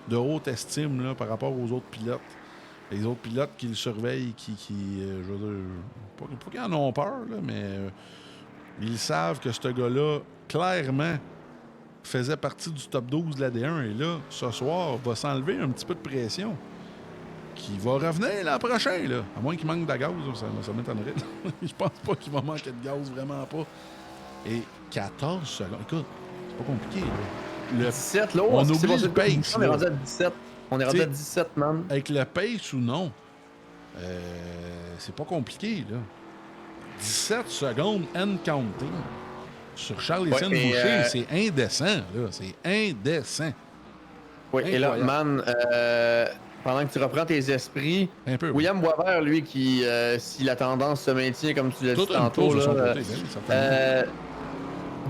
de haute estime là, par rapport aux autres pilotes. Les autres pilotes qui le surveillent, je veux dire, pas qu'ils en ont peur, là, mais ils savent que ce gars-là, clairement, faisait partie du top 12 de la D1. Et là, ce soir, va s'enlever un petit peu de pression. Qui va revenir l'an prochain, là. À moins qu'il manque de gaz, ça m'étonnerait. Je pense pas qu'il va manquer de gaz, vraiment pas. Et 14 secondes. Écoute, c'est pas compliqué, là. Le 17, là, on oublie le pace. On est rendu à 17. On est rendu à 17, man. Avec le pace ou non, c'est pas compliqué, là. 17 secondes and counting. Sur Charles-Étienne Boucher, c'est indécent, là. C'est indécent. Oui, et là, man, pendant que tu reprends tes esprits, un peu, William Boisvert, lui, qui, si la tendance se maintient, comme tu l'as dit tantôt, là,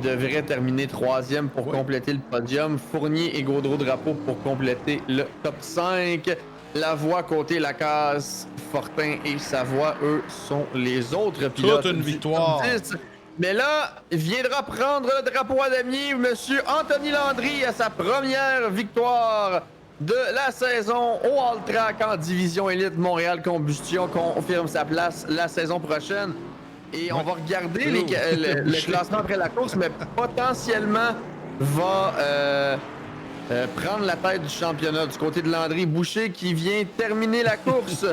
devrait terminer 3e pour compléter le podium. Fournier et Gaudreau-Drapeau pour compléter le top 5. Lavoie, Côté, Lacasse, Fortin et Savoie, eux, sont les autres pilotes. Toute une victoire. Mais là, viendra prendre le drapeau à damier, monsieur Anthony Landry, à sa première victoire de la saison au All-Track en division élite. Montréal Combustion confirme sa place la saison prochaine. Et on va regarder le classement après la course, mais potentiellement va prendre la tête du championnat du côté de Landry. Boucher qui vient terminer la course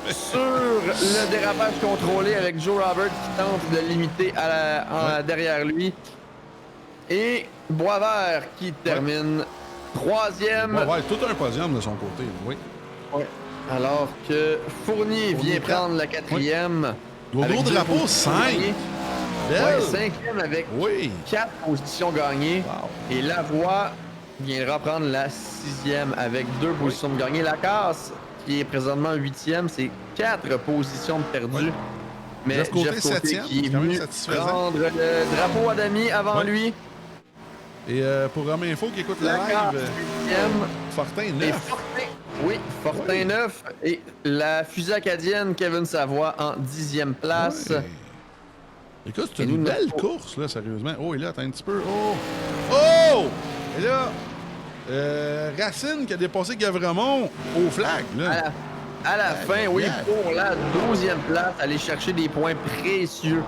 sur le dérapage contrôlé avec Joe Robert qui tente de limiter derrière lui. Et Boisvert qui termine 3e. Boisvert, tout un podium de son côté, oui. Ouais. Alors que Fournier vient prendre la 4e. Gaudreau-Drapeau, 5. Ouais, 5e avec 4 positions gagnées. Wow. Et Lavoie viendra prendre la 6e avec 2 positions de gagnées. Lacasse, qui est présentement 8e, c'est 4 positions de perdu. Oui. Mais Jeff Côté, Jeff Côté 7e, qui est venu prendre le drapeau à damier avant lui. Et pour Romain Info qui écoute la Lacasse, live, 8e. Fortin, 9. Et Fortin 9. Et la fusée acadienne, Kevin Savoie, en 10e place. Ouais. Écoute, c'est une belle course, là, sérieusement. Oh, et là, attends un petit peu. Oh! Et là, Racine qui a dépassé Gavremont au flag, là. À la fin, oui, pour la 12e place, aller chercher des points précieux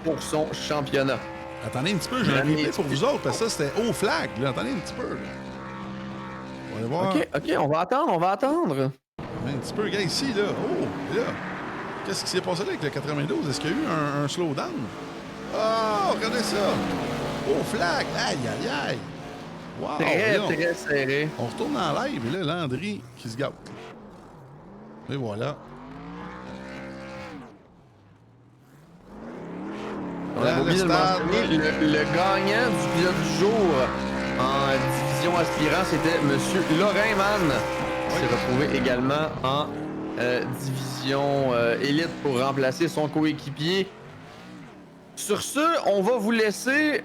pour son championnat. Attendez un petit peu, j'ai un replay pour vous autres, parce que ça, c'était au flag, là. Attendez un petit peu, là. On va aller voir. OK, on va attendre. Un petit peu, gars, ici, là. Oh, là. Qu'est-ce qui s'est passé là avec le 92? Est-ce qu'il y a eu un slowdown? Oh, regardez ça! Oh, flag! Aïe, aïe, aïe! Wow! Très serré. On retourne en live, et là, Landry qui se gâte. Et voilà. On a oublié de le mentionner. Le gagnant du pilote du jour en division aspirant, c'était M. Lorrain-Mann. Il s'est retrouvé également en division élite pour remplacer son coéquipier. Sur ce, on va vous laisser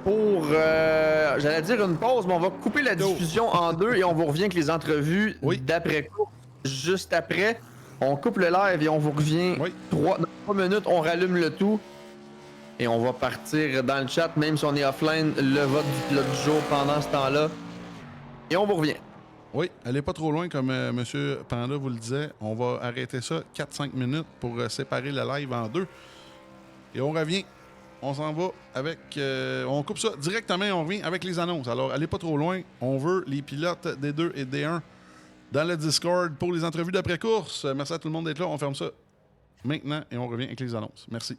pour, j'allais dire une pause, mais on va couper la diffusion en deux et on vous revient avec les entrevues d'après-course. Juste après, on coupe le live et on vous revient dans 3 minutes, on rallume le tout. Et on va partir dans le chat, même si on est offline, le vote du pilote du jour pendant ce temps-là. Et on vous revient. Oui, allez pas trop loin, comme M. Panda vous le disait. On va arrêter ça 4-5 minutes pour séparer le live en deux. Et on revient. On s'en va avec... on coupe ça directement et on revient avec les annonces. Alors, allez pas trop loin. On veut les pilotes D2 et D1 dans le Discord pour les entrevues d'après-course. Merci à tout le monde d'être là. On ferme ça maintenant et on revient avec les annonces. Merci.